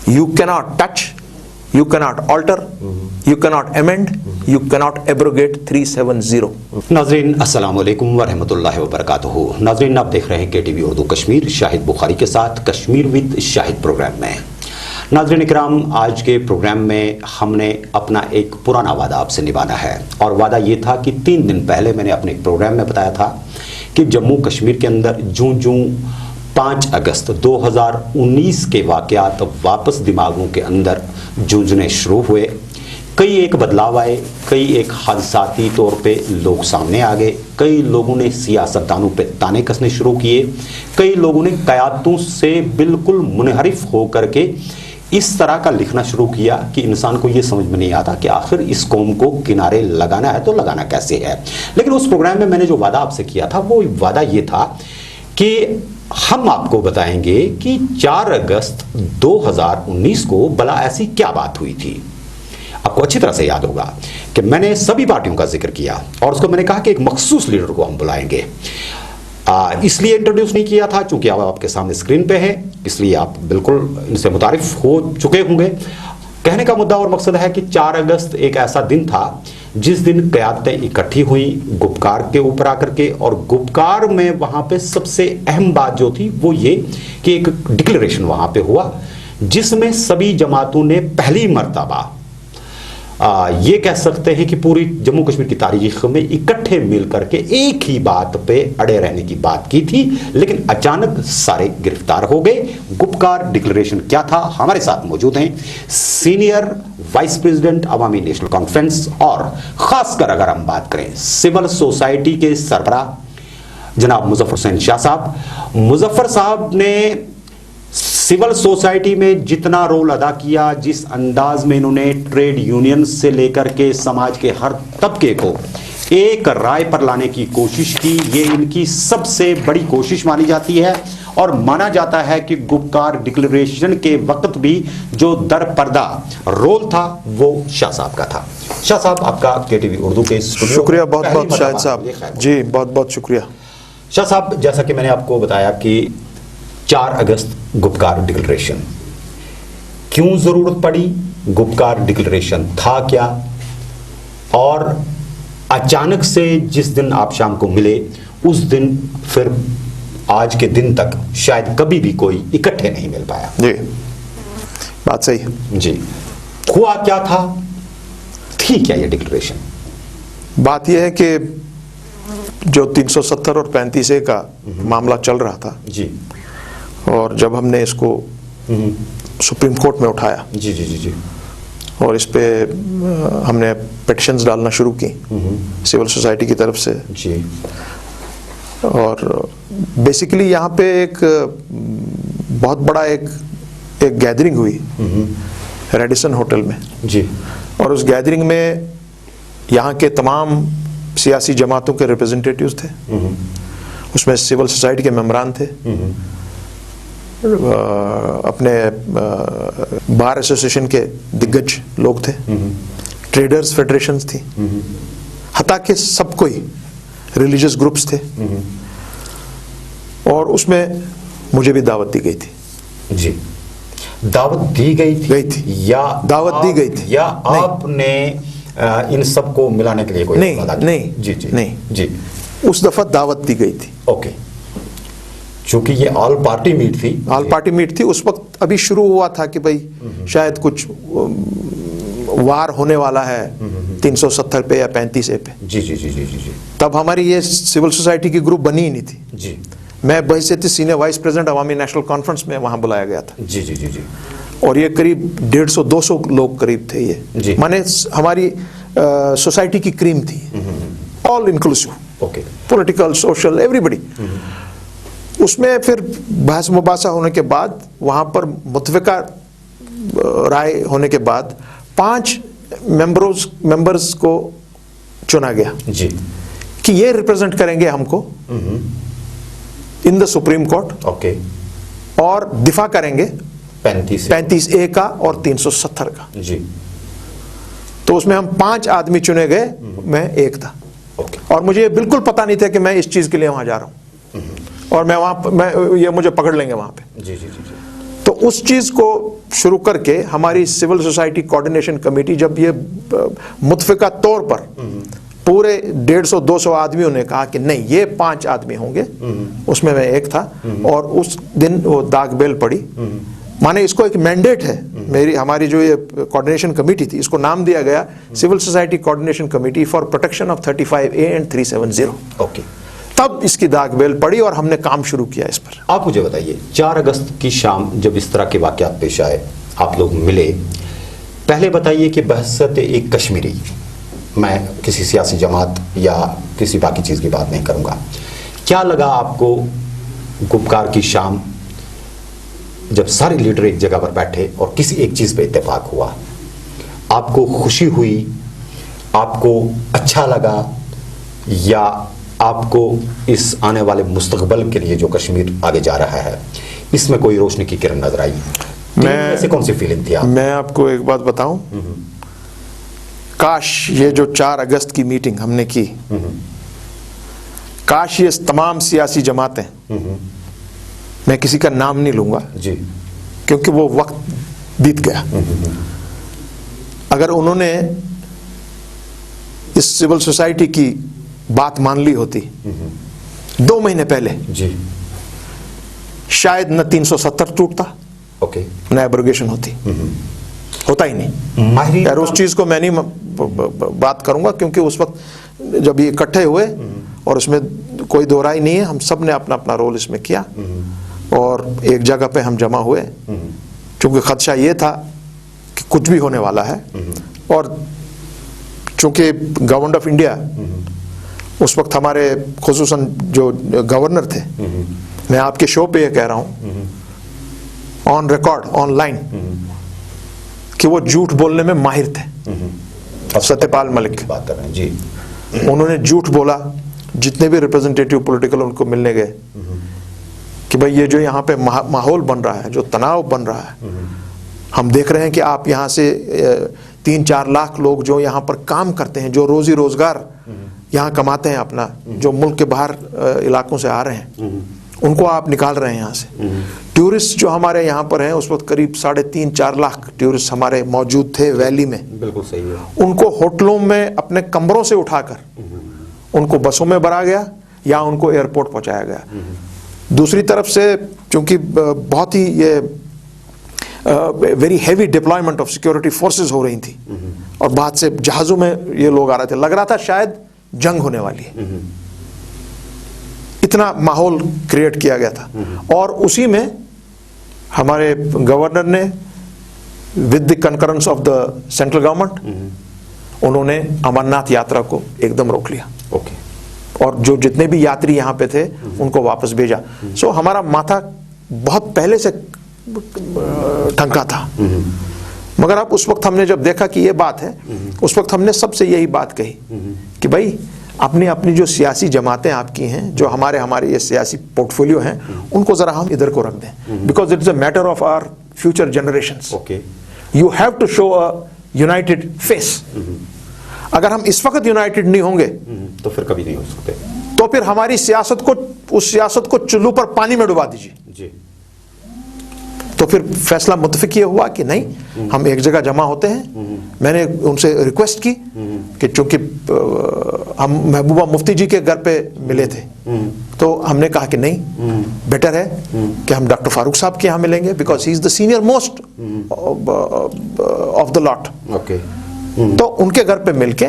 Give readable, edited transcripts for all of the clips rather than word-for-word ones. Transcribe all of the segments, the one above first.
You cannot touch, you cannot alter, you cannot amend, you cannot abrogate 370. नाजरीन अस्सलाम वालेकुम व रहमतुल्लाहि व बरकातुहू। नाजरीन आप देख रहे हैं KTV उर्दू कश्मीर शाहिद बुखारी के साथ कश्मीर विद शाहिद प्रोग्राम में। नाजरीन इकराम, आज के प्रोग्राम में हमने अपना एक पुराना वादा आपसे निभाना है और वादा ये था कि 3 दिन पहले मैंने अपने एक प्रोग्राम में बताया था कि जम्मू कश्मीर के अंदर जूं 5 अगस्त 2019 के वाक़यात वापस दिमागों के अंदर जूझने शुरू हुए। कई एक बदलाव आए, कई एक हादसाती तौर पे लोग सामने आ गए, कई लोगों ने सियासतदानों पे ताने कसने शुरू किए, कई लोगों ने क़यादतों से बिल्कुल मुनहरिफ होकर के इस तरह का लिखना शुरू किया कि इंसान को ये समझ में नहीं आता कि आखिर इस कौम को किनारे लगाना है तो लगाना कैसे है। लेकिन उस प्रोग्राम में मैंने जो वादा आपसे किया था वो वादा ये था कि हम आपको बताएंगे कि 4 अगस्त 2019 को भला ऐसी क्या बात हुई थी। आपको अच्छी तरह से याद होगा कि मैंने सभी पार्टियों का जिक्र किया और उसको मैंने कहा कि एक मखसूस लीडर को हम बुलाएंगे। इसलिए इंट्रोड्यूस नहीं किया था चूंकि अब आपके सामने स्क्रीन पे है, इसलिए आप बिल्कुल इनसे मुतारिफ हो चुके होंगे। कहने का मुद्दा और मकसद है कि 4 अगस्त एक ऐसा दिन था जिस दिन क़यादतें इकट्ठी हुई गुपकार के ऊपर आकर के, और गुपकार में वहां पे सबसे अहम बात जो थी वो ये कि एक डिक्लेरेशन वहां पे हुआ जिसमें सभी जमातों ने पहली मर्तबा ये कह सकते हैं कि पूरी जम्मू कश्मीर की तारीख में इकट्ठे मिल करके एक ही बात पे अड़े रहने की बात की थी। लेकिन अचानक सारे गिरफ्तार हो गए। गुपकार डिक्लेरेशन क्या था? हमारे साथ मौजूद हैं सीनियर वाइस प्रेसिडेंट अवामी नेशनल कॉन्फ्रेंस और खासकर अगर हम बात करें सिविल सोसाइटी के सरबराह जनाब मुजफ्फर हुसैन शाह साहब। मुजफ्फर साहब ने सिविल सोसाइटी में जितना रोल अदा किया, जिस अंदाज में इन्होंने ट्रेड यूनियन से लेकर के समाज के हर तबके को एक राय पर लाने की कोशिश की, ये इनकी सबसे बड़ी कोशिश मानी जाती है। और माना जाता है कि गुपकार डिक्लेरेशन के वक्त भी जो दर पर्दा रोल था वो शाह साहब का था। शाह साहब, आपका KTV उर्दू के शुक्रिया बहुत बहुत शाहिद साहब जी, बहुत बहुत शुक्रिया। शाह साहब, जैसा कि मैंने आपको बताया कि 4 अगस्त गुपकार डिक्लेरेशन, क्यों जरूरत पड़ी, गुपकार डिक्लेरेशन था क्या, और अचानक से जिस दिन आप शाम को मिले उस दिन फिर आज के दिन तक शायद कभी भी कोई इकट्ठे नहीं मिल पाया। जी, बात सही है जी। हुआ क्या था, थी क्या ये डिक्लेरेशन? बात यह है कि जो 370 और 35A का मामला चल रहा था जी, और जब हमने इसको सुप्रीम कोर्ट में उठाया जी जी जी जी, और इस पे हमने पिटिशंस डालना शुरू की सिविल सोसाइटी की तरफ से जी, और बेसिकली यहाँ पे एक बहुत बड़ा एक गैदरिंग हुई रेडिसन होटल में जी, और उस गैदरिंग में यहाँ के तमाम सियासी जमातों के रिप्रेजेंटेटिव्स थे, उसमें सिविल सोसाइटी के मेंबरान थे, अपने बार एसोसिएशन के दिग्गज लोग थे, ट्रेडर्स फेडरेशंस थी, हता के सब कोई रिलीजियस ग्रुप्स थे, और उसमें मुझे भी दावत दी गई थी। जी, दावत दी गई थी या दावत दी गई थी या आपने इन सबको मिलाने के लिए कोई नहीं जी जी नहीं जी, उस दफा दावत दी गई थी। ओके, चूंकि ये ऑल पार्टी मीट थी, ऑल पार्टी मीट थी, उस वक्त अभी शुरू हुआ था कि भाई शायद कुछ वार होने वाला है 370 पे या 35A पे। जी जी जी जी जी जी, तब हमारी ये सिविल सोसाइटी की ग्रुप बनी ही नहीं थी जी, मैं बहैसियत सीनियर वाइस प्रेसिडेंट अवामी नेशनल कॉन्फ्रेंस में वहां बुलाया गया था। जी जी जी जी, और ये करीब 150-200 लोग करीब थे ये, माने हमारी सोसाइटी की क्रीम थी, all inclusive, okay, political social everybody. उसमें फिर बहस मुबासा होने के बाद वहां पर मुतफ़िका राय होने के बाद 5 मेंबर्स को चुना गया जी, कि ये रिप्रेजेंट करेंगे हमको in the supreme court, okay, और दिफा करेंगे 35A का और 370 का। जी, तो उसमें हम 5 आदमी चुने गए, मैं एक था, और मुझे बिल्कुल पता नहीं था कि मैं इस चीज के लिए वहां जा रहा हूं और मैं वहां ये मुझे पकड़ लेंगे वहां पे। जी जी जी जी। तो उस चीज को शुरू करके हमारी सिविल सोसाइटी कोऑर्डिनेशन कमेटी, जब ये मुत्फिका तौर पर पूरे 150-200 आदमियों ने कहा कि नहीं ये 5 आदमी होंगे, उसमें मैं एक था, और उस दिन वो दाग बेल पड़ी। माने इसको एक मैंडेट है, हमारी जो ये कोऑर्डिनेशन कमेटी थी, इसको नाम दिया गया civil society coordination committee for protection of 35A and 370। Okay, तब इसकी दाग बेल पड़ी और हमने काम शुरू किया इस पर। आप मुझे बताइए, 4 अगस्त की शाम जब इस तरह के वाकयात पेश आए, आप लोग मिले, पहले बताइए कि बहसत एक कश्मीरी, मैं किसी सियासी जमात या किसी बाकी चीज़ की बात नहीं करूंगा, क्या लगा आपको गुपकार की शाम जब सारे लीडर एक जगह पर बैठे और किसी एक चीज़ पे इत्तेफाक हुआ? आपको खुशी हुई, आपको अच्छा लगा, या आपको इस आने वाले मुस्तकबल के लिए जो कश्मीर आगे जा रहा है इसमें कोई रोशनी की किरण नजर आई? ऐसे कौन सी फीलिंग थी आप? मैं आपको एक बात बताऊं, काश ये जो 4 अगस्त की मीटिंग हमने की, काश ये तमाम सियासी जमातें, मैं किसी का नाम नहीं लूंगा जी, क्योंकि वो वक्त बीत गया, अगर उन्होंने इस सिविल सोसाइटी की बात मान ली होती 2 महीने पहले, जी, शायद न 370 टूटता, ओके, न एब्रोगेशन होती, होता ही नहीं। यार उस चीज को मैं नहीं बात करूंगा, क्योंकि उस वक्त जब ये इकट्ठे हुए और उसमें कोई दो राय नहीं है, हम सब ने अपना अपना रोल इसमें किया और एक जगह पे हम जमा हुए, क्योंकि खदशा ये था कि कुछ भी होने वाला है। और चूंकि गवर्नमेंट ऑफ इंडिया उस वक्त हमारे खुसूसन जो गवर्नर थे, मैं आपके शो पे ये कह रहा हूं ऑन रिकॉर्ड ऑनलाइन कि वो झूठ बोलने में माहिर थे। सत्यपाल मलिक की बात कर रहे हैं जी, उन्होंने झूठ बोला, जितने भी रिप्रेजेंटेटिव पॉलिटिकल उनको मिलने गए, कि भाई ये जो यहाँ पे माहौल बन रहा है, जो तनाव बन रहा है, हम देख रहे हैं कि आप यहाँ से 3-4 लाख लोग जो यहाँ पर काम करते हैं, जो रोजी रोजगार यहाँ कमाते हैं अपना, जो मुल्क के बाहर इलाकों से आ रहे हैं, उनको आप निकाल रहे हैं यहाँ से। टूरिस्ट जो हमारे यहाँ पर हैं, उस वक्त करीब 3.5-4 लाख टूरिस्ट हमारे मौजूद थे वैली में। बिल्कुल सही है। उनको होटलों में अपने कमरों से उठाकर उनको बसों में भरा गया या उनको एयरपोर्ट पहुंचाया गया। दूसरी तरफ से चूंकि बहुत ही ये very heavy deployment of security forces हो रही थी और बाहर से जहाजों में ये लोग आ रहे थे, लग रहा था शायद जंग होने वाली है, इतना माहौल क्रिएट किया गया था। और उसी में हमारे गवर्नर ने with the concurrence of the central government उन्होंने अमरनाथ यात्रा को एकदम रोक लिया। ओके। और जो जितने भी यात्री यहाँ पे थे उनको वापस भेजा। सो हमारा माथा बहुत पहले से ठनका था, मगर अब उस वक्त हमने जब देखा कि ये बात है, उस वक्त हमने सबसे यही बात कही कि भाई अपनी अपनी जो सियासी जमातें आपकी हैं, जो हमारे ये सियासी पोर्टफोलियो हैं, उनको जरा हम इधर को रख दें, because it is a matter of our future generations. Okay, you have to show a united face. अगर हम इस वक्त यूनाइटेड नहीं होंगे तो फिर कभी नहीं हो सकते। तो फिर हमारी उस सियासत को चुल्लू पर पानी में डुबा दीजिए जी। तो फिर फैसला मुत्तफिक ये हुआ कि नहीं, हम एक जगह जमा होते हैं। मैंने उनसे रिक्वेस्ट की कि चूंकि हम महबूबा मुफ्ती जी के घर पे मिले थे, तो हमने कहा कि नहीं, बेटर है कि हम डॉक्टर फारूक साहब के यहाँ मिलेंगे, because he is the senior most of the lot. Okay. तो उनके घर पे मिलके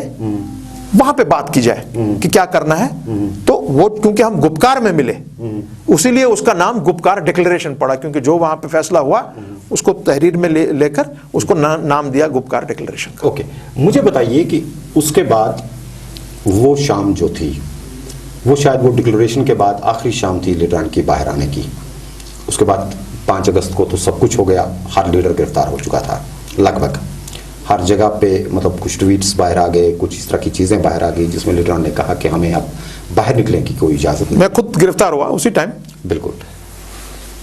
वहां पे बात की जाए कि क्या करना है। तो वो क्योंकि हम गुपकार में मिले, उसीलिए उसका नाम गुपकार डिक्लेरेशन पड़ा, क्योंकि जो वहां पे फैसला हुआ उसको तहरीर में लेकर उसको नाम दिया गुपकार डिक्लेरेशन का। ओके, मुझे बताइए कि उसके बाद वो शाम जो थी, वो शायद वो डिक्लेरेशन के बाद आखिरी शाम थी लीडरान की बाहर आने की। उसके बाद 5 अगस्त को तो सब कुछ हो गया, हर लीडर गिरफ्तार हो चुका था लगभग हर जगह पे। मतलब कुछ ट्वीट्स बाहर आ गए, कुछ इस तरह की चीज़ें बाहर आ गई जिसमें लीडरान ने कहा कि हमें अब बाहर निकलने की कोई इजाज़त नहीं। मैं खुद गिरफ्तार हुआ उसी टाइम। बिल्कुल।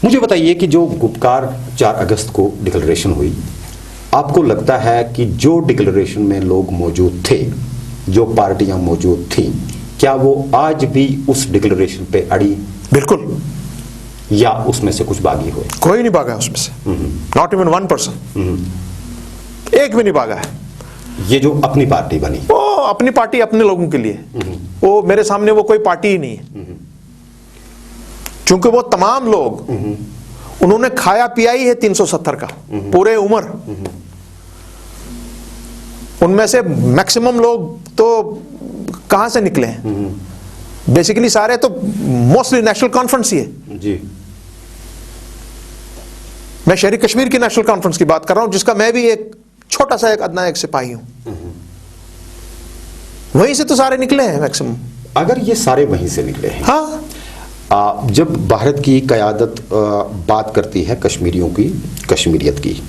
मुझे बताइए कि जो गुपकार 4 अगस्त को डिक्लेरेशन हुई, आपको लगता है कि जो डिक्लेरेशन में लोग मौजूद थे, जो पार्टियां मौजूद थी, क्या वो आज भी उस डिक्लेरेशन पे अड़ी? बिल्कुल। या उसमें से कुछ बागी हुए? कोई नहीं भागा उसमें से, नॉट इवन 1%, एक भी नहीं भागा है। ये जो अपनी पार्टी बनी, वो अपनी पार्टी अपने लोगों के लिए, वो मेरे सामने वो कोई पार्टी ही नहीं है, क्योंकि वो तमाम लोग उन्होंने खाया पिया ही है 370 का पूरे उम्र। उनमें से मैक्सिमम लोग तो कहां से निकले हैं? बेसिकली सारे तो मोस्टली नेशनल कॉन्फ्रेंस ही है जी। मैं शहरी कश्मीर की नेशनल कॉन्फ्रेंस की बात कर रहा हूं, जिसका मैं भी एक छोटा सा एक अदना एक सिपाही हूं। वहीं से तो सारे निकले हैं मैक्सिमम। अगर ये सारे वहीं से निकले हैं, हाँ, जब भारत की क़यादत बात करती है कश्मीरियों की, कश्मीरियत की,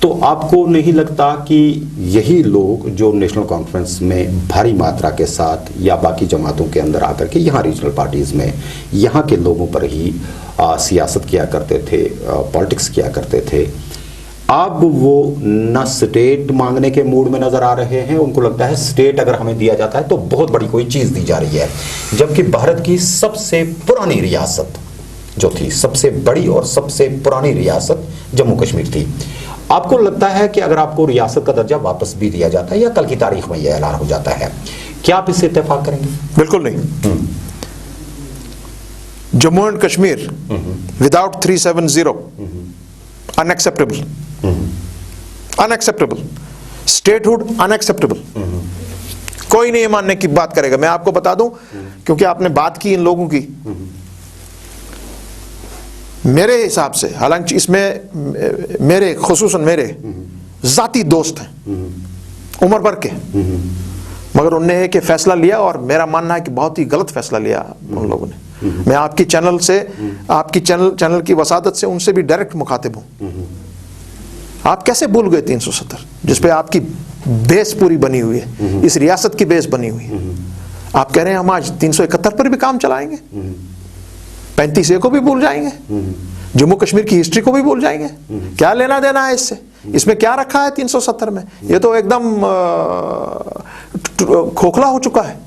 तो आपको नहीं लगता कि यही लोग जो नेशनल कॉन्फ्रेंस में भारी मात्रा के साथ या बाकी जमातों के अंदर आकर के यहाँ रीजनल पार्टीज़ में यहाँ के लोगों पर ही सियासत किया करते थे, पॉलिटिक्स किया करते थे, अब वो न स्टेट मांगने के मूड में नजर आ रहे हैं? उनको लगता है स्टेट अगर हमें दिया जाता है तो बहुत बड़ी कोई चीज़ दी जा रही है, जबकि भारत की सबसे पुरानी रियासत जो थी, सबसे बड़ी और सबसे पुरानी रियासत जम्मू कश्मीर थी। आपको लगता है कि अगर आपको रियासत का दर्जा वापस भी दिया जाता है या कल की तारीख में यह ऐलान हो जाता है, क्या आप इससे इत्तेफाक करेंगे? बिल्कुल नहीं। Jammu and Kashmir without 370 unacceptable, unacceptable, statehood unacceptable. कोई नहीं ये मानने की बात करेगा। मैं आपको बता दूं, क्योंकि आपने बात की इन लोगों की, मेरे हिसाब से, हालांकि इसमें मेरे खुसूसन मेरे जाती दोस्त हैं उम्र भर के, मगर उन्होंने एक फैसला लिया और मेरा मानना है कि बहुत ही गलत फैसला लिया उन लोगों ने। मैं आपकी चैनल से, आपकी चैनल की वसादत से उनसे भी डायरेक्ट मुखातिब हूं। आप कैसे भूल गए 370, जिसपे आपकी बेस पूरी बनी हुई है, इस रियासत की बेस बनी हुई है। आप कह रहे हैं हम आज 371 पर भी काम चलाएंगे, 35A को भी भूल जाएंगे, जम्मू कश्मीर की हिस्ट्री को भी भूल जाएंगे? क्या लेना देना है इससे? इसमें क्या रखा है 370 में? ये तो एकदम खोखला हो चुका है।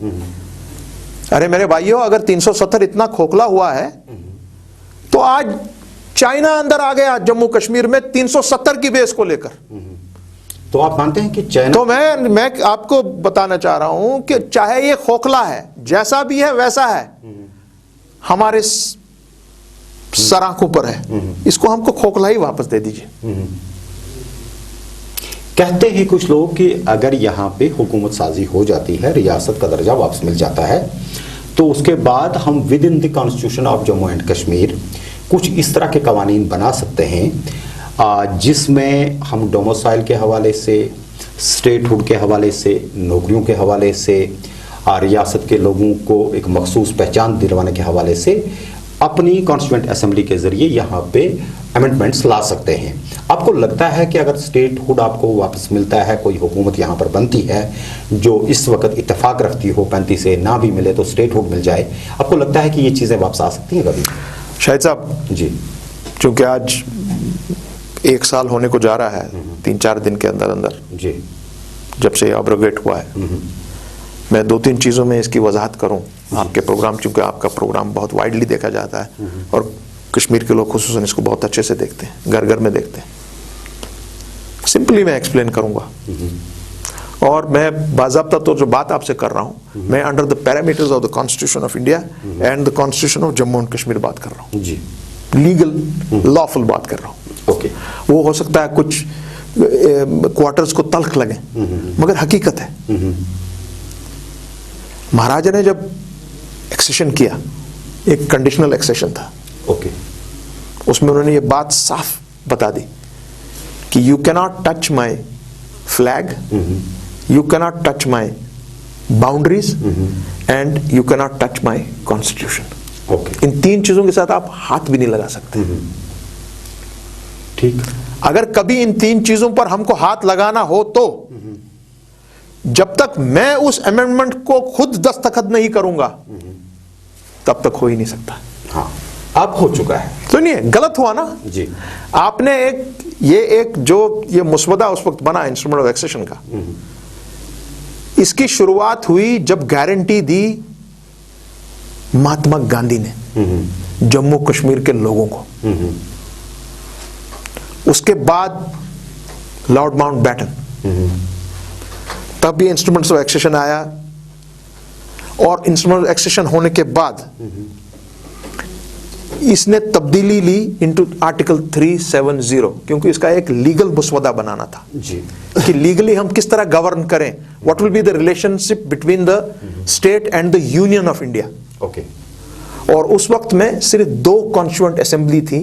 अरे मेरे भाइयों, अगर 370 इतना खोखला हुआ है तो आज चाइना अंदर आ गया जम्मू कश्मीर में 370 की बेस को लेकर। तो आप मानते हैं कि चाइना, तो मैं आपको बताना चाह रहा हूं कि चाहे ये खोखला है, जैसा भी है वैसा है, हमारे सराखों पर है, इसको हमको खोखला ही वापस दे दीजिए। कहते हैं कुछ लोग कि अगर यहाँ पे हुकूमत साजी हो जाती है, रियासत का दर्जा वापस मिल जाता है, तो उसके बाद हम with in the constitution of Jammu and Kashmir कुछ इस तरह के कवानीन बना सकते हैं जिसमें हम डोमिसाइल के हवाले से, स्टेटहुड के हवाले से, नौकरियों के हवाले से, रियासत के लोगों को एक मखसूस पहचान दिलवाने के हवाले से अपनी कॉन्स्टिट्यूएंट असेंबली के जरिए यहाँ पे अमेंडमेंट्स ला सकते हैं। आपको लगता है कि अगर स्टेटहुड आपको वापस मिलता है, कोई हुकूमत यहाँ पर बनती है जो इस वक्त इत्तेफाक रखती हो, 35 से ना भी मिले तो स्टेटहुड मिल जाए, आपको लगता है कि ये चीज़ें वापस आ सकती हैं कभी? शाहिद साहब जी, चूंकि आज 1 साल होने को जा रहा है, 3-4 दिन के अंदर अंदर जी, जब से अब्रोगेट हुआ है, मैं 2-3 चीज़ों में इसकी वजाहत करूं। आपके प्रोग्राम, चूंकि आपका प्रोग्राम बहुत वाइडली देखा जाता है और कश्मीर के लोग खुसूसन इसको बहुत अच्छे से देखते हैं, घर घर में देखते हैं, सिंपली मैं एक्सप्लेन करूंगा। और मैं बाज़ाब्ता तो जो बात आपसे कर रहा हूं, मैं under the parameters of the constitution of India and the constitution of Jammu and Kashmir बात कर रहा हूं, जी, लीगल लॉफुल बात कर रहा हूं। ओके, वो हो सकता है कुछ क्वार्टर्स को तल्ख लगे, मगर हकीकत है। महाराजा ने जब एक्सेशन किया, एक कंडीशनल एक्सेशन था, ओके, उसमें उन्होंने ये बात साफ बता दी कि you cannot touch my flag, you cannot touch my boundaries and you cannot touch my constitution. Okay, इन 3 चीजों के साथ आप हाथ भी नहीं लगा सकते। ठीक। अगर कभी इन 3 चीजों पर हमको हाथ लगाना हो तो जब तक मैं उस अमेंडमेंट को खुद दस्तखत नहीं करूंगा तब तक हो ही नहीं सकता। हाँ, अब हो चुका है। सुनिए, गलत हुआ ना जी, आपने एक जो ये मुसवदा उस वक्त बना इंस्ट्रूमेंट ऑफ एक्सेशन का, इसकी शुरुआत हुई जब गारंटी दी महात्मा गांधी ने जम्मू कश्मीर के लोगों को। उसके बाद लॉर्ड माउंटबैटन, तब ये इंस्ट्रूमेंट्स ऑफ एक्सेशन आया, और इंस्ट्रूमेंट ऑफ एक्सेशन होने के बाद इसने तब्दीली ली इनटू आर्टिकल 370, क्योंकि इसका एक लीगल मसवदा बनाना था जी, कि लीगली हम किस तरह गवर्न करें, what will be the relationship between the state and the union of India. Okay. और उस वक्त में सिर्फ 2 कॉन्स्टिट्यूएंट असेंबली थी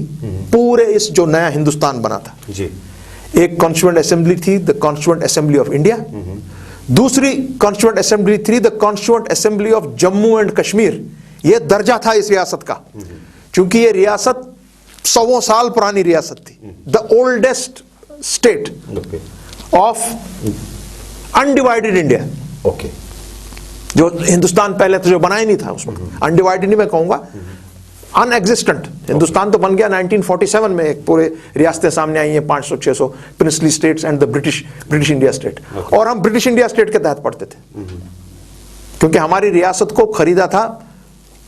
पूरे इस जो नया हिंदुस्तान बना था जी। एक कॉन्स्टिट्यूएंट असेंबली थी the constituent assembly of India, दूसरी कॉन्स्टिट्यूएंट असेंबली थी the constituent assembly of Jammu and Kashmir. यह दर्जा था इस रियासत का, क्योंकि यह रियासत 100 साल पुरानी रियासत थी, the oldest state of undivided India. Okay. जो हिंदुस्तान पहले तो जो बना ही नहीं था उस वक्त, अनडिवाइडेड नहीं मैं कहूंगा, अनएग्जिस्टेंट। हिंदुस्तान तो बन गया 1947 में, एक पूरे रियासतें सामने आई हैं 500-600 princely states and the British India state. और हम ब्रिटिश इंडिया स्टेट के तहत पढ़ते थे, क्योंकि हमारी रियासत को खरीदा था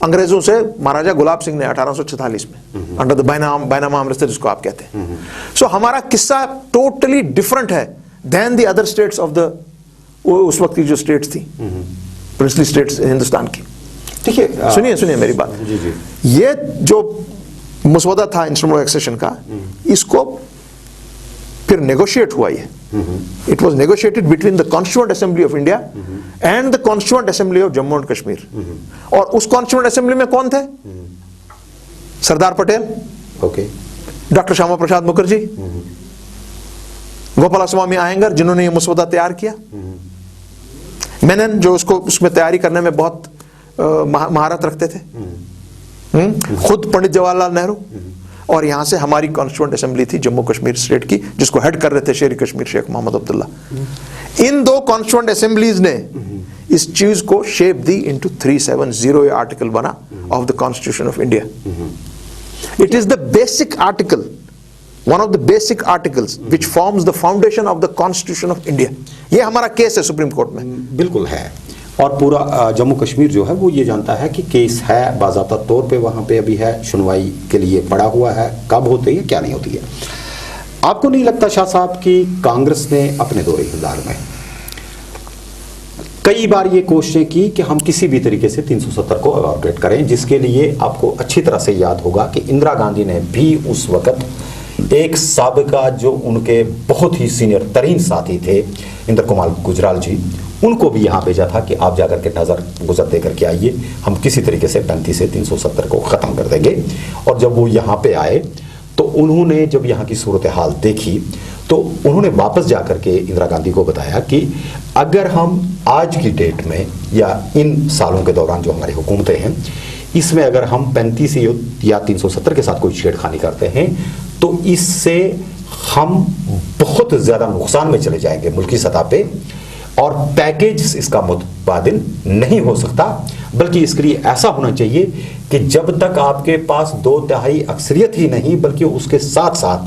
अंग्रेजों से महाराजा गुलाब सिंह ने 1846 में, अंडर द बैनामा अमृतसर जिसको आप कहते हैं। सो हमारा किस्सा टोटली डिफरेंट है then the other states of the, उस वक्त की जो स्टेट्स थी, प्रिंसली स्टेट्स हिंदुस्तान की। देखिए, सुनिए मेरी बात। जी जी। ये जो मसवदा था इंस्ट्रूमेंट ऑफ एक्सेशन का, इसको फिर नेगोशिएट हुआ। ये it was negotiated between the constituent assembly of India and the constituent assembly of Jammu and Kashmir. और उस कॉन्स्टिट्यूएंट असेंबली में कौन थे? सरदार पटेल, ओके, डॉक्टर श्यामा प्रसाद मुखर्जी, गोपालास्वामी आयंगर, जिन्होंने ये मसवदा तैयार किया, मेनन जो उसमें तैयारी करने में बहुत महारत रखते थे, खुद पंडित जवाहरलाल नेहरू, और यहां से हमारी कॉन्स्टिट्यूएंट असेंबली थी जम्मू कश्मीर स्टेट की, जिसको हेड कर रहे थे शेर कश्मीर शेख मोहम्मद अब्दुल्ला। इन 2 कॉन्स्टिट्यूएंट असेंबलीज ने इस चीज को शेप दी इनटू 370, ये आर्टिकल बना of the constitution of India. It is the basic article, one of the basic articles which forms the foundation of the constitution of India। ये हमारा केस है सुप्रीम कोर्ट में। बिल्कुल है। और पूरा जम्मू कश्मीर जो है वो ये जानता है कि केस है, बाज़ाब्ता तौर पे वहाँ पे अभी है, सुनवाई के लिए पड़ा हुआ है, कब होती है क्या नहीं होती है। आपको नहीं लगता शाह साहब कि कांग्रेस ने अपने दौरे हिंदार में कई बार ये कोशिशें की कि हम किसी भी तरीके से 370 को अवॉइड करें, जिसके लिए आपको अच्छी तरह से याद होगा कि इंदिरा गांधी ने भी उस वक्त एक साबिका जो उनके बहुत ही सीनियर तरीन साथी थे इंद्र कुमार गुजराल जी, उनको भी यहाँ भेजा था कि आप जाकर के नज़र गुजर दे करके आइए, हम किसी तरीके से 35 से 370 को ख़त्म कर देंगे। और जब वो यहाँ पे आए तो उन्होंने जब यहाँ की सूरत हाल देखी तो उन्होंने वापस जाकर के इंदिरा गांधी को बताया कि अगर हम आज की डेट में या इन सालों के दौरान जो हमारी हुकूमतें हैं इसमें अगर हम 35 या 370 के साथ कोई छेड़खानी करते हैं तो इससे हम बहुत ज़्यादा नुकसान में चले जाएंगे मुल्की सतह पे, और पैकेज इसका मुतबादिल नहीं हो सकता, बल्कि इसके लिए ऐसा होना चाहिए कि जब तक आपके पास 2/3 अक्सरियत ही नहीं बल्कि उसके साथ साथ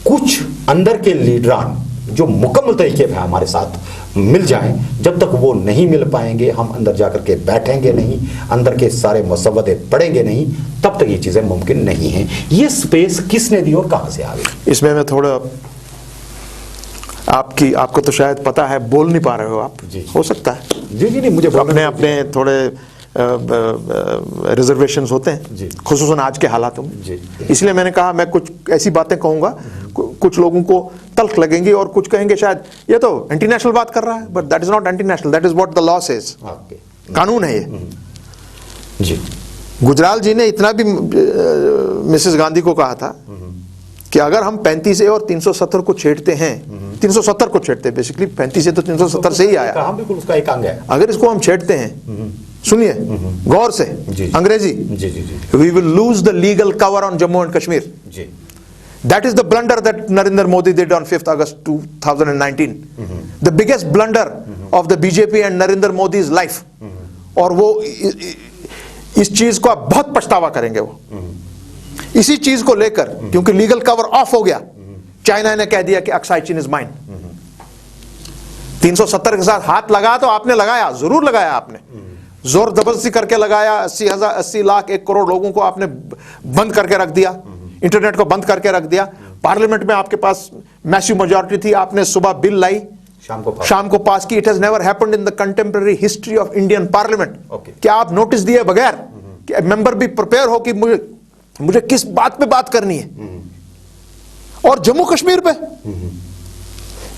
कुछ अंदर के लीडरान जो मुकम्मल तरीके से हमारे साथ मिल जाएं, जब तक वो नहीं मिल पाएंगे हम अंदर जाकर के बैठेंगे नहीं, अंदर के सारे मसवदे पढ़ेंगे नहीं, तब तक ये चीज़ें मुमकिन नहीं हैं। ये स्पेस किसने दी और कहाँ से आ गई? इसमें मैं थोड़ा आपको तो शायद पता है, बोल नहीं पा रहे हो आप, हो सकता है जी जी नहीं, मुझे अपने थोड़े रिजर्वेशंस होते हैं खुसूसन आज के हालातों में, इसलिए मैंने कहा मैं कुछ ऐसी बातें कहूंगा, कुछ लोगों को तल्ख लगेंगी और कुछ कहेंगे शायद ये तो एंटी नेशनल बात कर रहा है, but that is not anti national, that is what the law says, कानून है ये जी। गुजराल जी ने इतना भी मिसेस गांधी को कहा था कि अगर हम 35 और 370 को छेड़ते हैं, 370 को छेड़ते हैं, बेसिकली 35 से तो 370 से ही आया, बिल्कुल उसका एक अंग है। अगर इसको हम छेड़ते हैं, सुनिए गौर से, अंग्रेजी, we will lose the legal cover on Jammu and Kashmir. That is the blunder that Narendra Modi did on 5th August 2019. The biggest blunder of the BJP and Narendra Modi's life. और वो इस चीज को आप बहुत पछतावा करेंगे वो, इसी चीज को लेकर, क्योंकि लीगल कवर ऑफ हो गया, चाइना ने कह दिया कि अक्साई चीन इज माइन। 370 के साथ हाथ लगाया तो आपने लगाया, जरूर लगाया आपने, जोर जबरदस्ती करके लगाया, 80 लाख 1 करोड़ लोगों को आपने बंद करके रख दिया, इंटरनेट को बंद करके रख दिया। पार्लियामेंट में आपके पास मैसिव मेजॉरिटी थी, आपने सुबह बिल लाई, शाम को पास की। It has never happened in the contemporary history of Indian parliament. क्या आप नोटिस दिए बगैर कि मेंबर भी प्रिपेयर हो कि मुझे किस बात पे बात करनी है। और जम्मू कश्मीर पे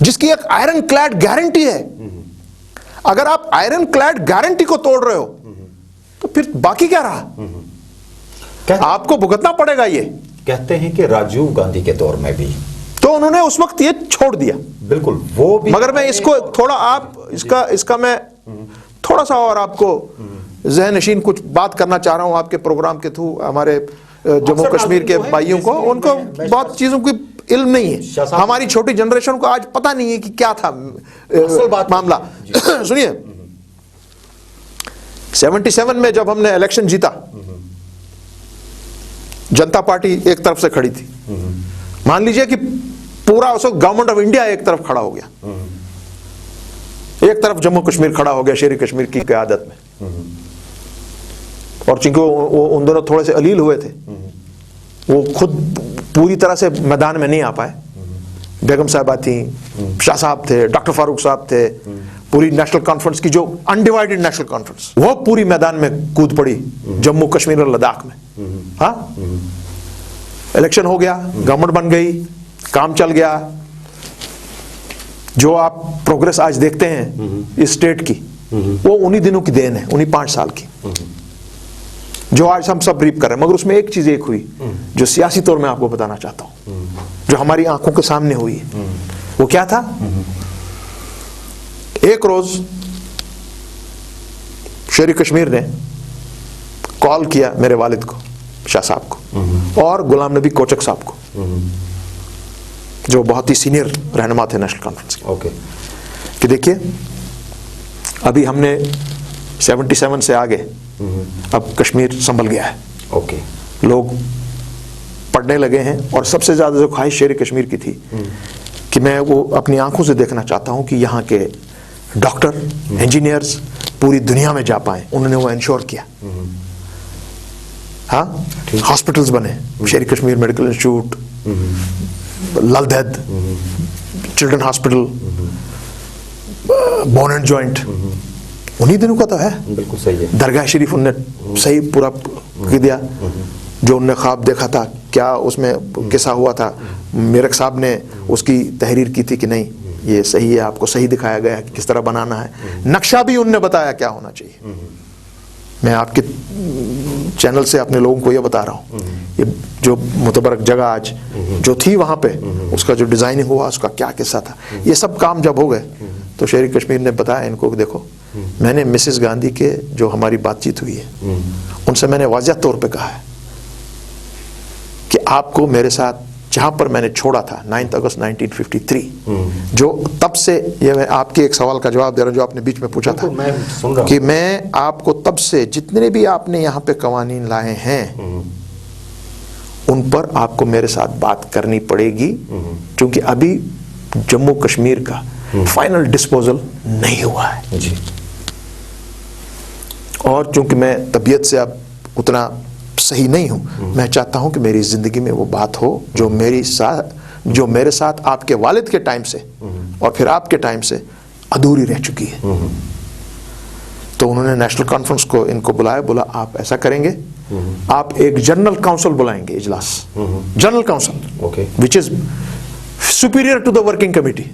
जिसकी एक आयरन क्लैड गारंटी है, अगर आप आयरन क्लैड गारंटी को तोड़ रहे हो तो फिर बाकी क्या रहा? आपको भुगतना पड़ेगा। ये कहते हैं कि राजीव गांधी के दौर में भी तो उन्होंने उस वक्त ये छोड़ दिया। बिल्कुल, वो भी। मगर मैं इसको थोड़ा आप इसका मैं थोड़ा सा और आपको ज़हन नशीन कुछ बात करना चाह रहा हूं आपके प्रोग्राम के थ्रू। हमारे जम्मू कश्मीर के भाइयों को, उनको बहुत चीजों की इल्म नहीं है। हमारी छोटी जनरेशन को आज पता नहीं है कि क्या था मामला। सुनिए, 77 में जब हमने इलेक्शन जीता, जनता पार्टी एक तरफ से खड़ी थी। मान लीजिए कि पूरा उस वक्त गवर्नमेंट ऑफ इंडिया एक तरफ खड़ा हो गया, एक तरफ जम्मू कश्मीर खड़ा हो गया शेर कश्मीर की क़यादत में। और चूंकि वो उन दोनों थोड़े से अलील हुए थे, वो खुद पूरी तरह से मैदान में नहीं आ पाए। बेगम साहबा थी, शाह साहब थे, डॉक्टर फारूक साहब थे, पूरी नेशनल कॉन्फ्रेंस की जो अनडिवाइडेड नेशनल कॉन्फ्रेंस, वो पूरी मैदान में कूद पड़ी जम्मू कश्मीर और लद्दाख में। हाँ, इलेक्शन हो गया, गवर्नमेंट बन गई, काम चल गया। जो आप प्रोग्रेस आज देखते हैं इस स्टेट की, वो उन्हीं दिनों की देन है, उन्हीं 5 साल की, जो आज हम सब रीप कर रहे हैं। मगर उसमें एक चीज हुई जो सियासी तौर में आपको बताना चाहता हूं, जो हमारी आंखों के सामने हुई है। वो क्या था? एक रोज शेर कश्मीर ने कॉल किया मेरे वालिद को, शाह साहब को, और गुलाम नबी कोचक साहब को, जो बहुत ही सीनियर रहनुमा थे नेशनल कॉन्फ्रेंस के, कि देखिए अभी हमने 77 से आगे अब कश्मीर संभल गया है। लोग पढ़ने लगे हैं, और सबसे ज्यादा जो ख्वाहिश शेर कश्मीर की थी कि मैं वो अपनी आंखों से देखना चाहता हूं कि यहाँ के डॉक्टर, इंजीनियर्स पूरी दुनिया में जा पाए। उन्होंने वो इंश्योर किया। हाँ, हॉस्पिटल्स बने, शेर Kashmir medical institute, Lal Ded children hospital, bone and joint, उन्हीं दिनों का तो है। बिल्कुल सही है। दरगाह शरीफ उनने सही पूरा कर दिया, जो उनने ख्वाब देखा था, क्या उसमें किस्सा हुआ था। मेरक साहब ने उसकी तहरीर की थी कि नहीं ये सही है, आपको सही दिखाया गया है कि किस तरह बनाना है। नक्शा भी उनने बताया क्या होना चाहिए। मैं आपके चैनल से अपने लोगों को ये बता रहा हूँ, ये जो मुतबरक जगह आज जो थी वहाँ पे, उसका जो डिज़ाइनिंग हुआ, उसका क्या किस्सा था। ये सब काम जब हो गए तो शेर कश्मीर ने बताया इनको कि देखो, मैंने मिसेस गांधी के जो हमारी बातचीत हुई है उनसे मैंने वाज़िह तौर पे कहा है कि आपको मेरे साथ जहां पर मैंने छोड़ा था 9 अगस्त 1953, जो तब से, ये मैं आपके एक सवाल का जवाब दे रहा हूं जो आपने बीच में पूछा था, मैं सुन रहा कि मैं आपको तब से जितने भी आपने यहाँ पे कवानीन लाए हैं उन पर आपको मेरे साथ बात करनी पड़ेगी, क्योंकि अभी जम्मू कश्मीर का फाइनल डिस्पोजल नहीं हुआ है जी। और चूंकि मैं तबीयत से अब उतना सही नहीं हूं, मैं चाहता हूं कि मेरी जिंदगी में वो बात हो जो मेरे साथ आपके वालिद के टाइम से और फिर आपके टाइम से अधूरी रह चुकी है। तो उन्होंने नेशनल कॉन्फ्रेंस को इनको बुलाया, बोला आप ऐसा करेंगे, आप एक जनरल काउंसिल बुलाएंगे, इजलास, general council which is superior to the working committee.